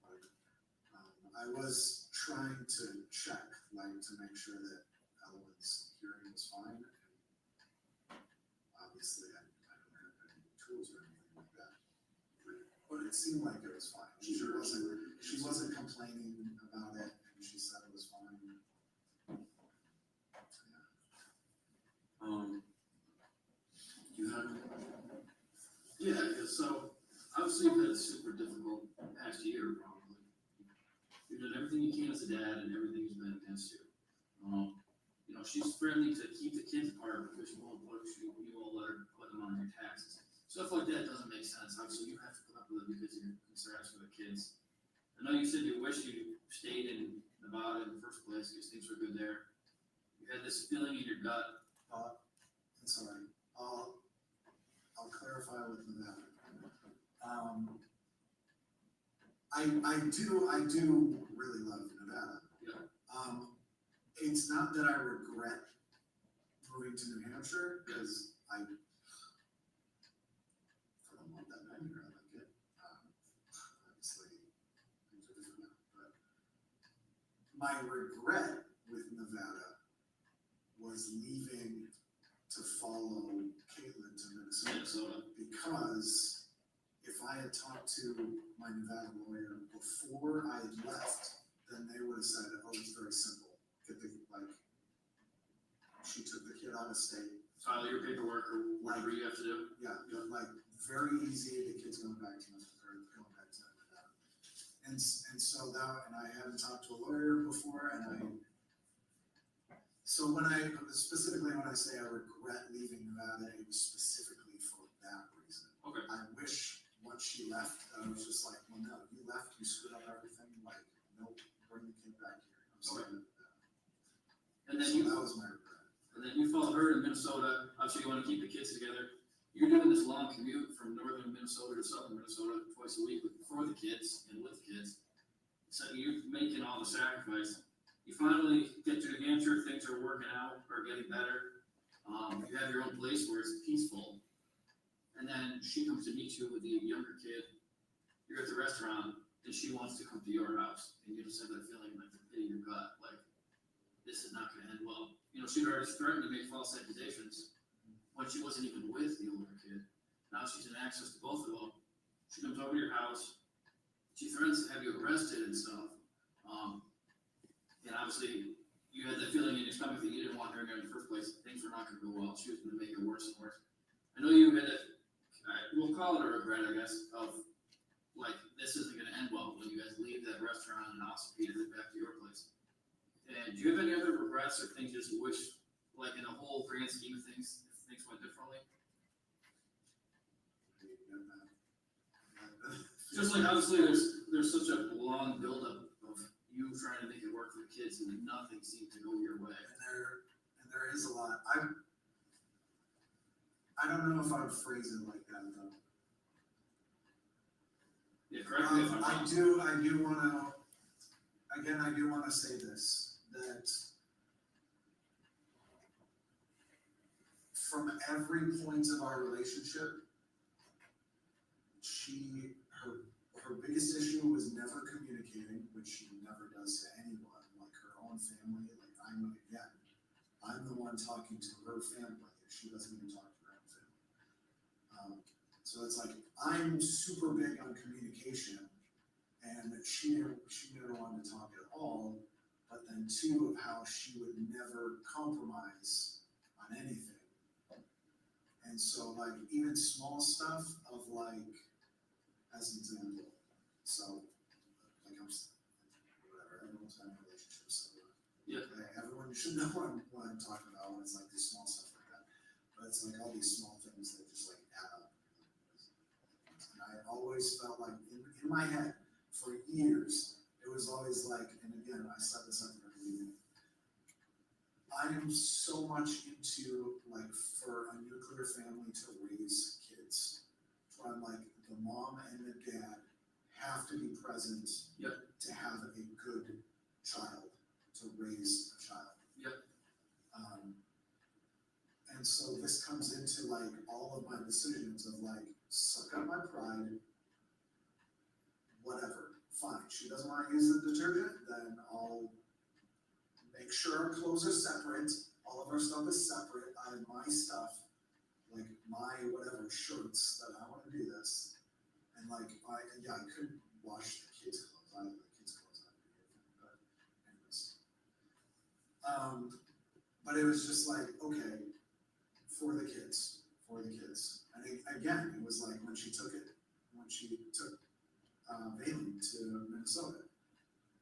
I was trying to check, like, to make sure that Ellen's hearing was fine. And obviously, I don't have any tools or anything like that, but it seemed like it was fine. She wasn't complaining about it, and she said it was fine. So, yeah. You have, Yeah, so obviously you've had a super difficult past year, probably. You've done everything you can as a dad, and everything's been against you. You know, she's friendly to keep the kids apart because you won't let her put them on your taxes. Stuff like that doesn't make sense. Obviously, you have to put up with it because you're concerned for the kids. I know you said you wish you stayed in Nevada in the first place because things were good there. You had this feeling in your gut. It's all right. I'll clarify with Nevada. I do really love Nevada. Yeah. It's not that I regret moving to New Hampshire, because for the month that I'm here, I like it. Obviously, things are different now, but my regret with Nevada was leaving to follow Caitlin to Minnesota, because if I had talked to my Nevada lawyer before I had left, then they would have said, oh, it's very simple. She took the kid out of state. File your paperwork or whatever you have to do. Yeah, like, very easy, the kid's going back to Nevada. And so that, and I hadn't talked to a lawyer before, so specifically when I say I regret leaving Nevada, it was specifically for that reason. Okay. I wish once she left, I was just like, well, no, you left, you screwed up everything, like, nope, bring the kid back here. I'm sorry. And then So that was my regret. And then you follow her in Minnesota. Obviously, you want to keep the kids together. You're doing this long commute from northern Minnesota to southern Minnesota twice a week for the kids and with kids. So you're making all the sacrifice. You finally get to New Hampshire, things are working out, or getting better. You have your own place where it's peaceful. And then she comes to meet you with the younger kid. You're at the restaurant, and she wants to come to your house. And you just have that feeling, like, the pit in your gut, like, this is not going to end well. You know, she'd already threatened to make false accusations when she wasn't even with the older kid. Now she's in access to both of them. She comes over to your house. She threatens to have you arrested and stuff. And obviously, you had the feeling in your stomach that you didn't want her in there in the first place. Things were not going to go well. She was going to make it worse and worse. I know you had that, we'll call it a regret, I guess, of like, this isn't going to end well when you guys leave that restaurant and Ossipede and head back to your place. And do you have any other regrets or things you just wish, like in the whole grand scheme of things, if things went differently? Just like obviously there's such a long buildup of you trying to make it work for the kids and nothing seemed to go your way. And there is a lot. I don't know if I would phrase it like that though. Yeah, correct me if I'm wrong. I do wanna say this, that from every point of our relationship, her biggest issue was never communicating, which she never does to anyone, like her own family. Like I'm the one talking to her family. She doesn't even talk to her own family. So it's like, I'm super big on communication, and she never wanted to talk at all. but then two, of how she would never compromise on anything. And so like even small stuff of like, as an example, so like whatever, everyone's got a relationship, so Yeah. everyone should know what I'm talking about when it's like this small stuff like that. But it's like all these small things that just like add up. And I always felt like in my head for years, it was always like, and again, I said this at the very beginning, I am so much into like for a nuclear family to raise kids. So I'm like the mom and the dad have to be present to have a good child, to raise a child. And so this comes into like all of my decisions of like, suck up my pride, whatever, fine. She doesn't want to use the detergent, then I'll make sure our clothes are separate, all of our stuff is separate, I have my stuff, like my whatever shirts that I want to do this. And like, I couldn't wash the kids' clothes, I the kids' clothes, but anyways. But it was just like, okay, for the kids. And again, it was like when she took Bailey to Minnesota,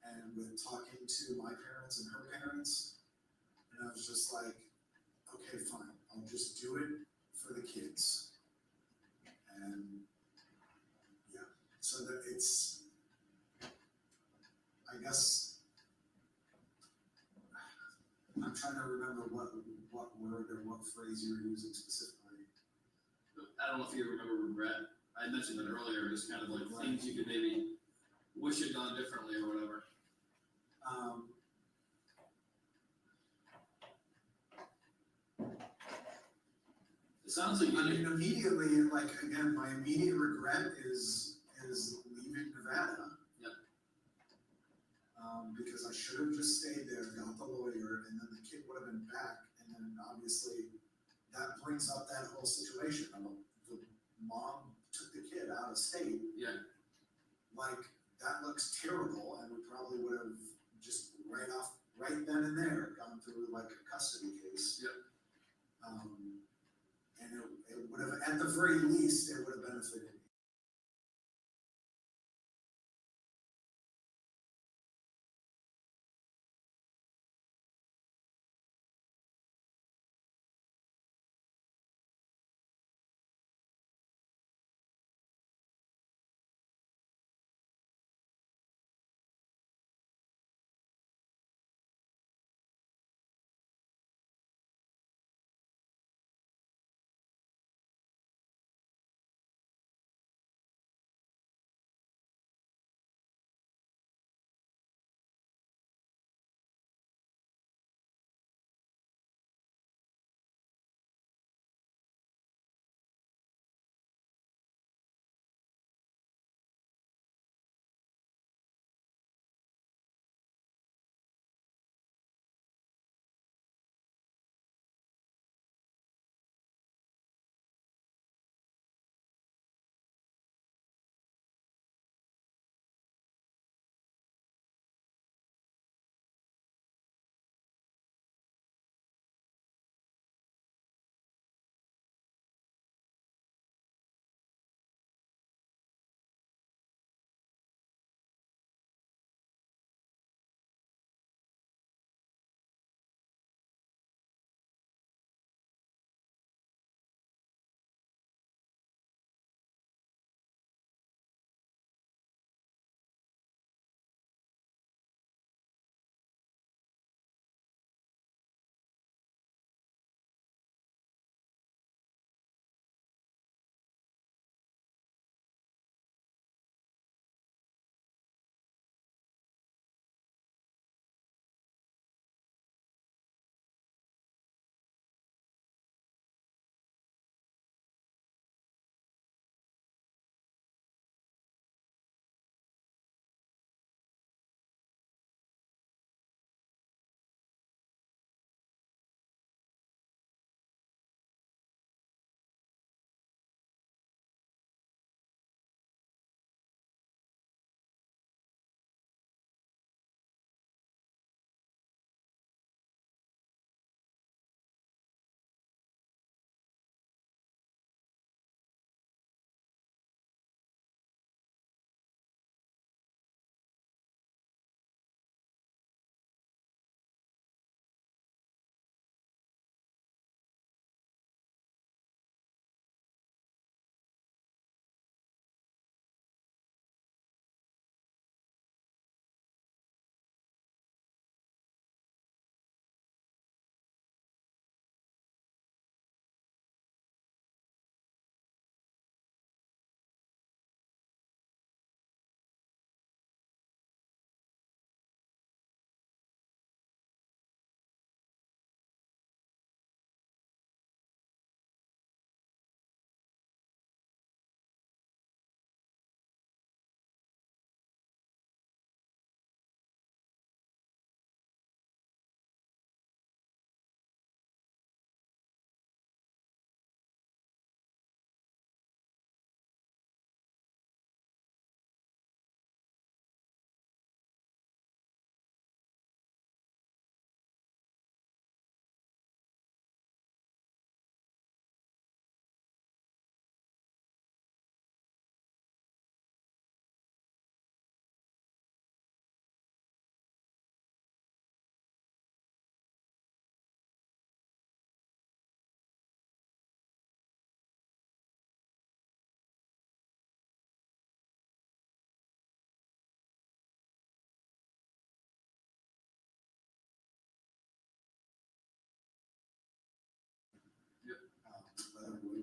and with talking to my parents and her parents, and I was just like, okay, fine, I'll just do it for the kids. And yeah, so that it's, I guess, I'm trying to remember what word or what phrase you were using specifically. I don't know if you remember regret. I mentioned it earlier, just kind of like things you could maybe wish had gone differently or whatever. It sounds like I mean, immediately, like, again, my immediate regret is leaving Nevada. Yep. Because I should have just stayed there, got the lawyer, and then the kid would have been back, and then obviously that brings up that whole situation of the mom took the kid out of state. Yeah. Like, that looks terrible, and we probably would have just right then and there gone through like a custody case. Yep. And it would have, at the very least, it would have benefited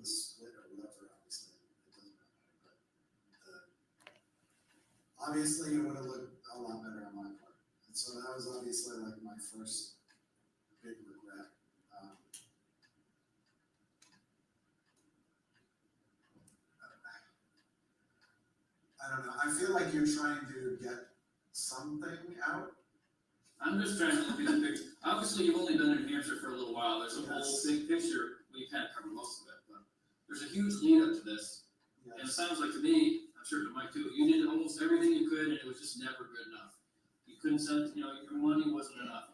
was split or whatever, obviously, it doesn't really matter, but obviously it would have looked a lot better on my part. And so that was obviously like my first big regret. I don't know, I feel like you're trying to get something out. I'm just trying to look at the big, obviously, you've only been in New Hampshire for a little while, there's a whole Yes. big picture, we kind of covered most of it, but there's a huge lead up to this, and it Yes. sounds like to me, I'm sure to Mike too, you did almost everything you could, and it was just never good enough. You couldn't send, your money wasn't enough,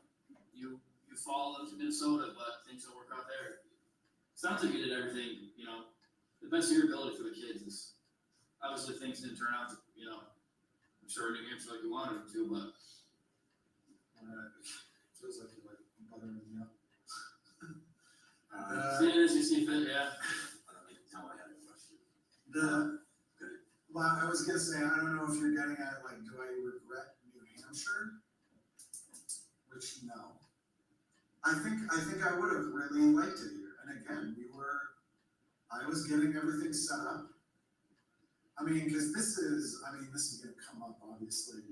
you followed to Minnesota, but things don't work out there. It sounds like you did everything, the best of your ability for the kids is, obviously things didn't turn out, I'm sure New Hampshire like you wanted them to, but. Feels like you're like buttering me up. See it as you see fit, yeah. Now I have a question. Well, I was gonna say, I don't know if you're getting at, like, do I regret New Hampshire? Which, no. I think I would have really liked it here, and again, I was getting everything set up. I mean, cause this is gonna come up, obviously,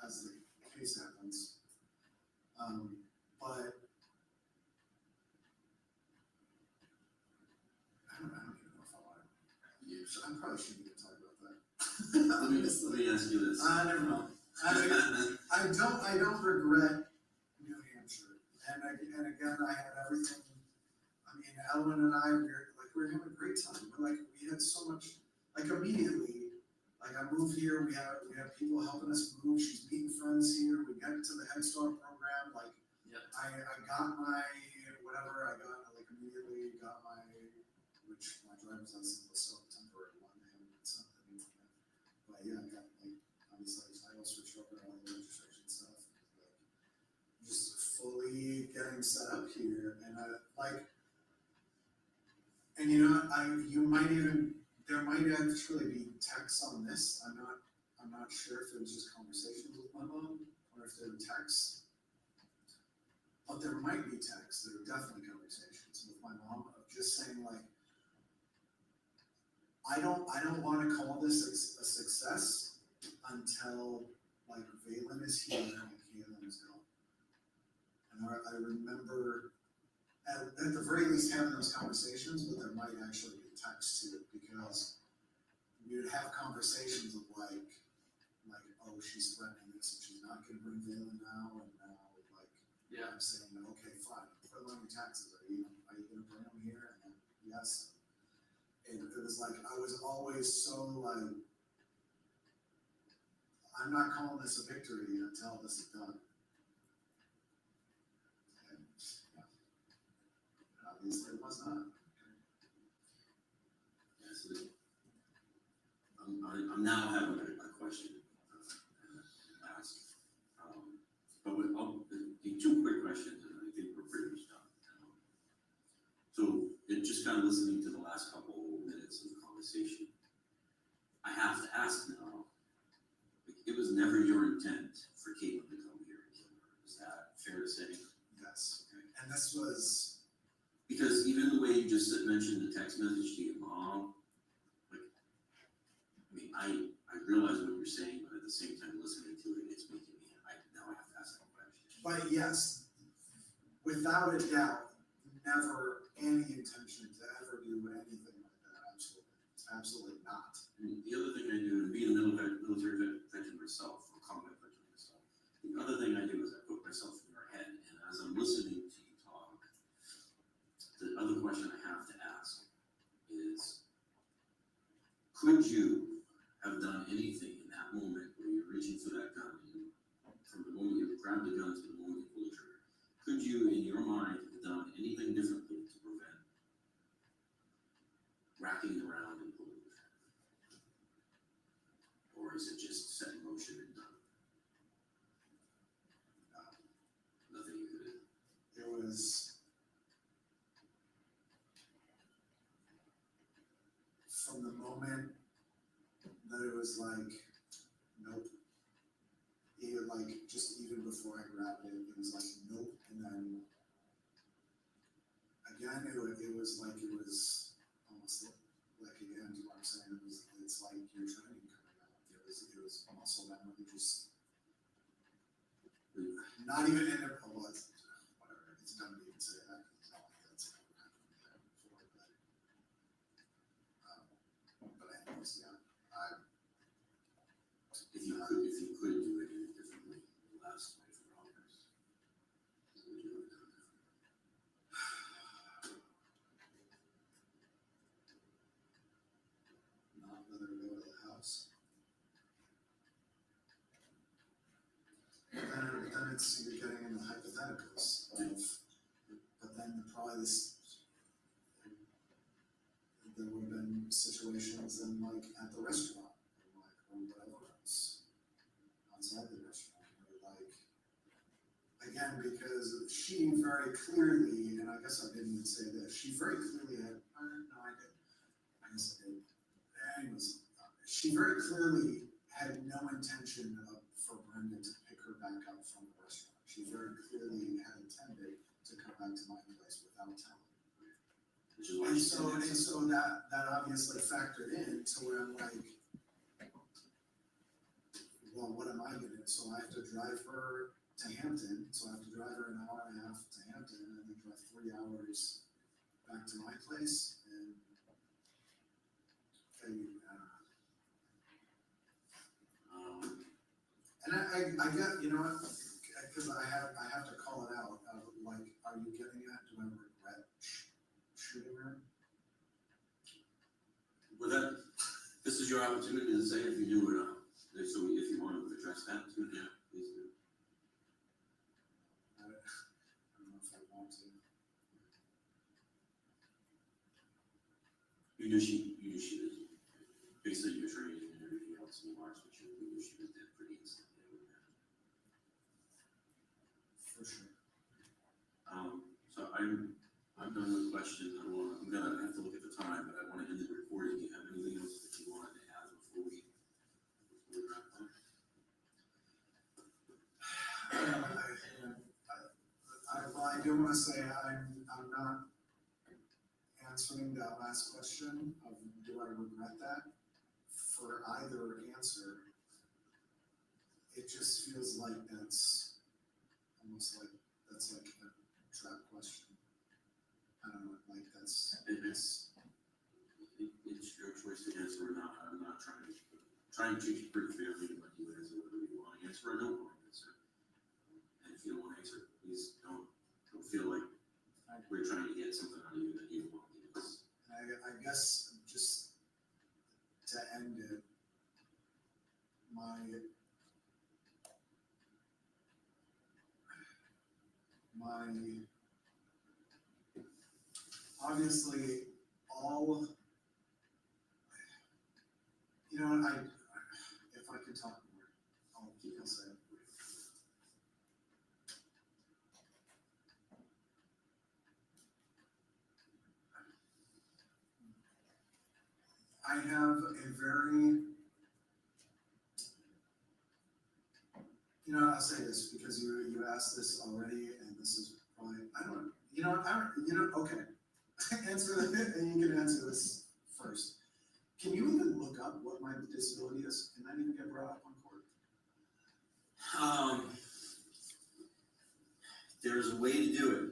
as the case happens. But I don't even know if I want to. I probably shouldn't even talk about that. Let me ask you this. Never mind. I don't regret New Hampshire, and again, I had everything. I mean, Ellen and I, we were having a great time, but like, we had so much, like, immediately, like, I moved here, we have people helping us move, she's meeting friends here, we got into the Head Start program, like, Yep. I got my, whatever, immediately got my, which my driver's license was so temporary one, they haven't done something, but yeah, I got, like, obviously, title switch over all the registration stuff, like, just fully getting set up here, and and there might actually be texts on this, I'm not sure if it was just conversations with my mom, or if there were texts. But there might be texts, there are definitely conversations with my mom of just saying, like, I don't wanna call this a success until, like, Valen is here and Kaylin is gone. And I remember at the very least having those conversations, but there might actually be text to it, because we would have conversations of like, oh, she's threatening this and she's not gonna bring Valen now, and now, like, Yeah. I'm saying, okay, fine, put on your taxes, are you gonna bring them here? And then, yes. And it was like, I was always so like, I'm not calling this a victory until this is done. And, yeah. Obviously it was not. Yes, I'm now having a question to ask. But I'll be two quick questions, and I think we're pretty much done. So, just kind of listening to the last couple minutes of the conversation, I have to ask now, it was never your intent for Caitlin to come here and kill her. Is that fair to say? Yes. Okay. And this was, Because even the way you just mentioned the text message to your mom, like, I mean, I realize what you're saying, but at the same time, listening to it, it's making me, now I have to ask that question. but yes, without a doubt, never any intention to ever do anything like that, absolutely not. And the other thing I do, and being a military veteran myself, or combat veteran myself, the other thing I do is I put myself in your head, and as I'm listening to you talk, the other question I have to ask is, could you have done anything in that moment where you're reaching for that gun, and from the moment you grab the gun to the moment you pull the trigger, could you, in your mind, have done anything differently to prevent racking around and pulling the trigger? Or is it just set in motion and done? Nothing you could do. It was from the moment that it was like, nope. Like, just even before I grabbed it, it was like, nope, and then again, it was like, it was almost like, again, to what I'm saying, it's like your training coming out. It was muscle memory, just not even in it, well, it's, whatever, it's dumb to even say that, because it's not like that's ever happened before, but anyways, yeah, If you could do it differently in the last 24 hours, would you have done differently? not let her go to the house. Then it's, you're getting into hypotheticals of, but then probably this, there would have been situations in like at the restaurant, or like, or whatever else, outside the restaurant, or like, again, because she very clearly, and I guess I didn't even say this, she very clearly had, no, I did, I guess I did, anyways, she very clearly had no intention of, for Brenda to pick her back up from the restaurant. She very clearly had intended to come back to my place without telling. Which is why And she so, said and it's- so that obviously factored in to where I'm like, well, what am I gonna do? So I have to drive her to Hampton, so I have to drive her an hour and a half to Hampton, and then drive 3 hours back to my place, and I don't know. And I get, you know what, because I have to call it out, like, are you getting at, do I regret shooting her? Well, this is your opportunity to say if you do or not. So if you want to address that too, yeah, please do. I don't know if I want to. You knew she was basically your training and everything else in March, but you knew she was dead pretty instantly, I would imagine. For sure. So I'm done with questions. I'm gonna have to look at the time, but I want to end the recording. Do you have anything else that you wanted to add before we wrap up? Well, I do want to say I'm not answering that last question of do I regret that for either answer. It just feels like that's almost like that's like a trap question. I don't know, like that's It's your choice to answer or not. I'm not trying to treat you pretty fairly and let you answer whether you want to answer or don't want to answer. And if you don't want to answer, please don't feel like we're trying to get something out of you that you don't want to give us. I guess just to end it, obviously all, you know what, if I could talk more, I'll say it. I have a very, you know, I'll say this because you asked this already, and this is probably, I don't know, you know what, okay. Answer it, and you can answer this first. Can you even look up what my disability is? Can that even get brought up on court? There's a way to do it.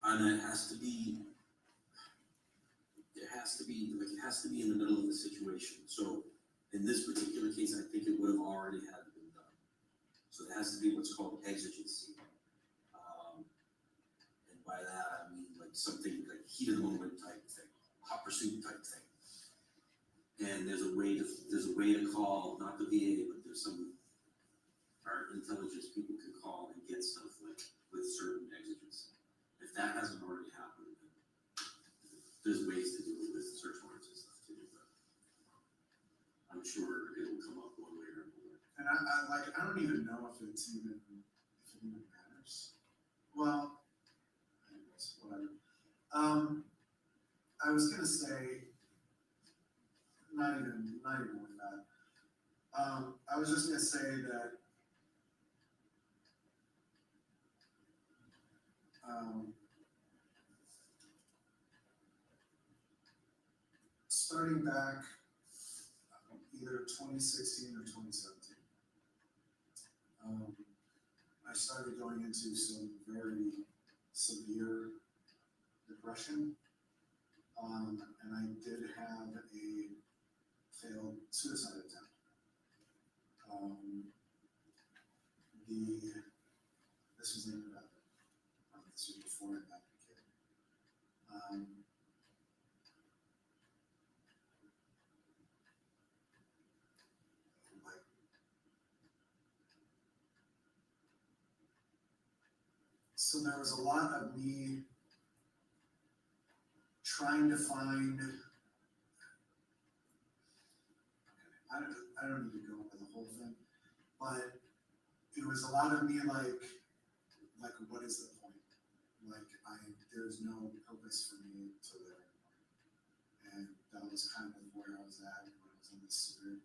And it has to be in the middle of the situation. So in this particular case, I think it would have already had been done. So it has to be what's called exigency. And by that, I mean like something like heat of the moment type thing, hot pursuit type thing. And there's a way to call, not the VA, but there's some, our intelligence people can call and get stuff like with certain exigency. If that hasn't already happened, there's ways to do it with search warrants and stuff too, but I'm sure it'll come up one way or another. And I don't even know if it even matters. Well, anyways, whatever. I was gonna say, not even with that. I was just gonna say that, starting back either 2016 or 2017, I started going into some very severe depression, and I did have a failed suicide attempt. This was in November. This was before I met the kid. Like, so there was a lot of me trying to find. I don't need to go into the whole thing, but it was a lot of me like what is the point? Like there's no purpose for me to live anymore. And that was kind of where I was at when I was in this severe.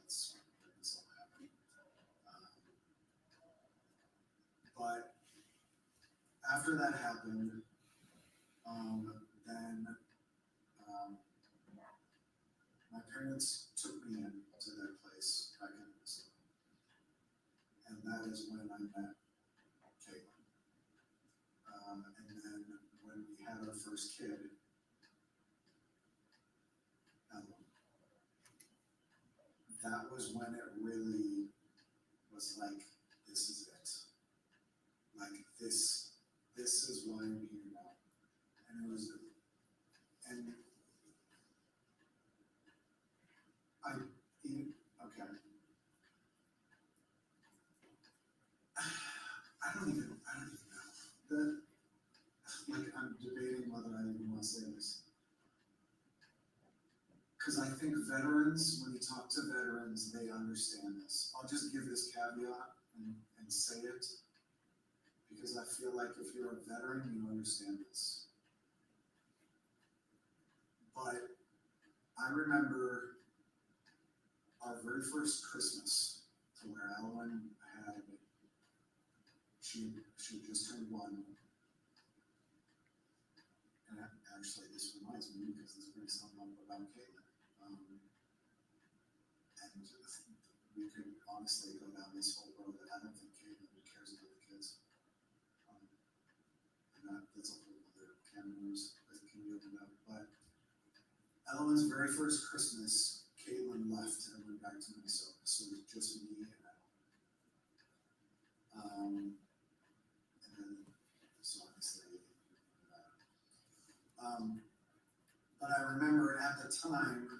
That's when this all happened. But after that happened, then, my parents took me in to their place back in Minnesota. And that is when I met Caitlin. And then when we had our first kid, Ellen, that was when it really was like, this is it. Like this is why I'm here now. And it was, and okay. I don't even know. Like, I'm debating whether I even want to say this. Because I think veterans, when you talk to veterans, they understand this. I'll just give this caveat and say it, because I feel like if you're a veteran, you understand this. But I remember our very first Christmas, to where Ellen had, she just turned 1. And actually, this reminds me, because this brings something up about Caitlin. And we could honestly go down this whole road that I don't think Caitlin cares about the kids. And that's a whole other can of worms that can be opened up. But Ellen's very first Christmas, Caitlin left and went back to Minnesota. So it was just me and Ellen. And then, so obviously, but I remember at the time,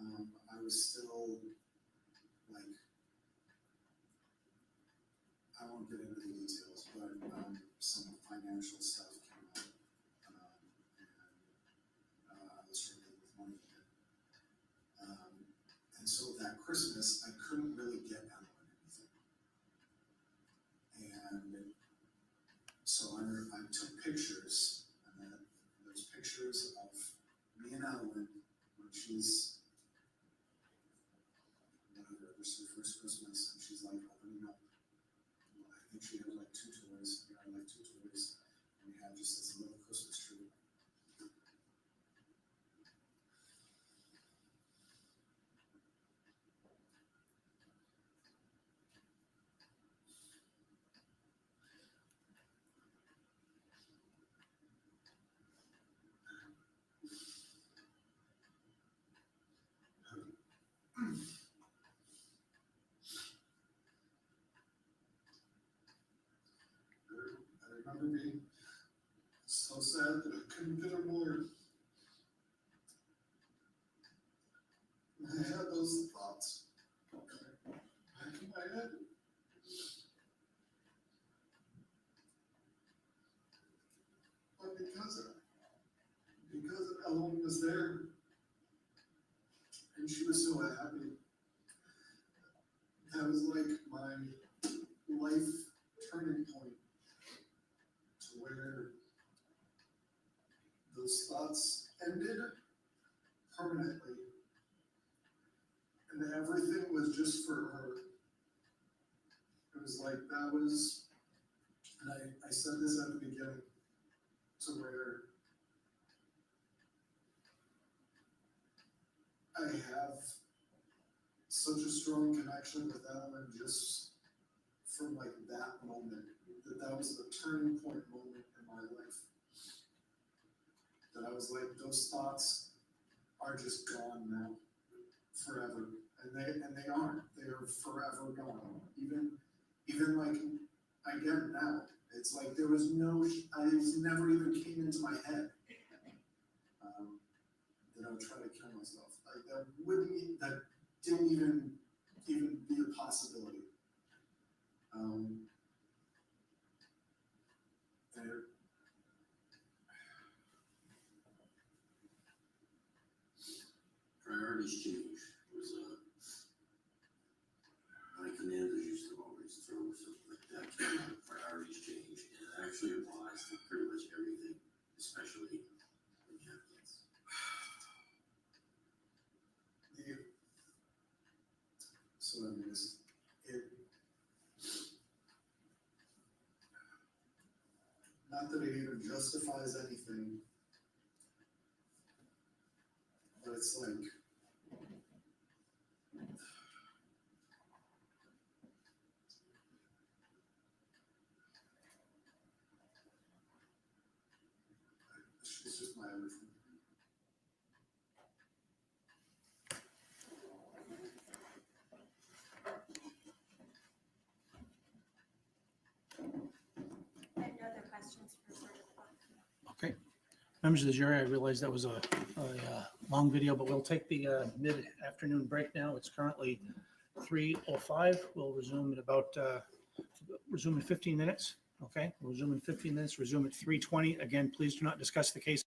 I was still like, I won't get into the details, but some financial stuff came up, and I was struggling with money again. And so that Christmas, I couldn't really get Ellen anything. And so I took pictures, and there's pictures of me and Ellen when she's, whatever, it was her first Christmas, and she's like opening up. I think she had like 2 toys, we had like 2 toys, and we had just this little Christmas tree. I remember being so sad that I couldn't get her more. And I had those thoughts back in my head. But because Ellen was there, and she was so happy, that was like my life turning point, to where those thoughts ended permanently, and everything was just for her. It was like that was, and I said this at the beginning, to where I have such a strong connection with Ellen just from like that moment, that was the turning point moment in my life. That I was like, those thoughts are just gone now, forever. And they aren't, they are forever gone. Even like, I get it now. It's like there was no, it never even came into my head that I would try to kill myself. Like that didn't even be a possibility. Priorities change. Was my commanders used to always throw something like that. Priorities change, and it actually applies to pretty much everything, especially when you have kids. So I mean, justifies anything. But it's like. It's just my everything. I have no other questions for Sort of Fluff. Okay. Members of the jury, I realize that was a long video, but we'll take the mid-afternoon break now. It's currently 3:05. We'll resume in 15 minutes. Okay, we'll resume in 15 minutes, resume at 3:20. Again, please do not discuss the case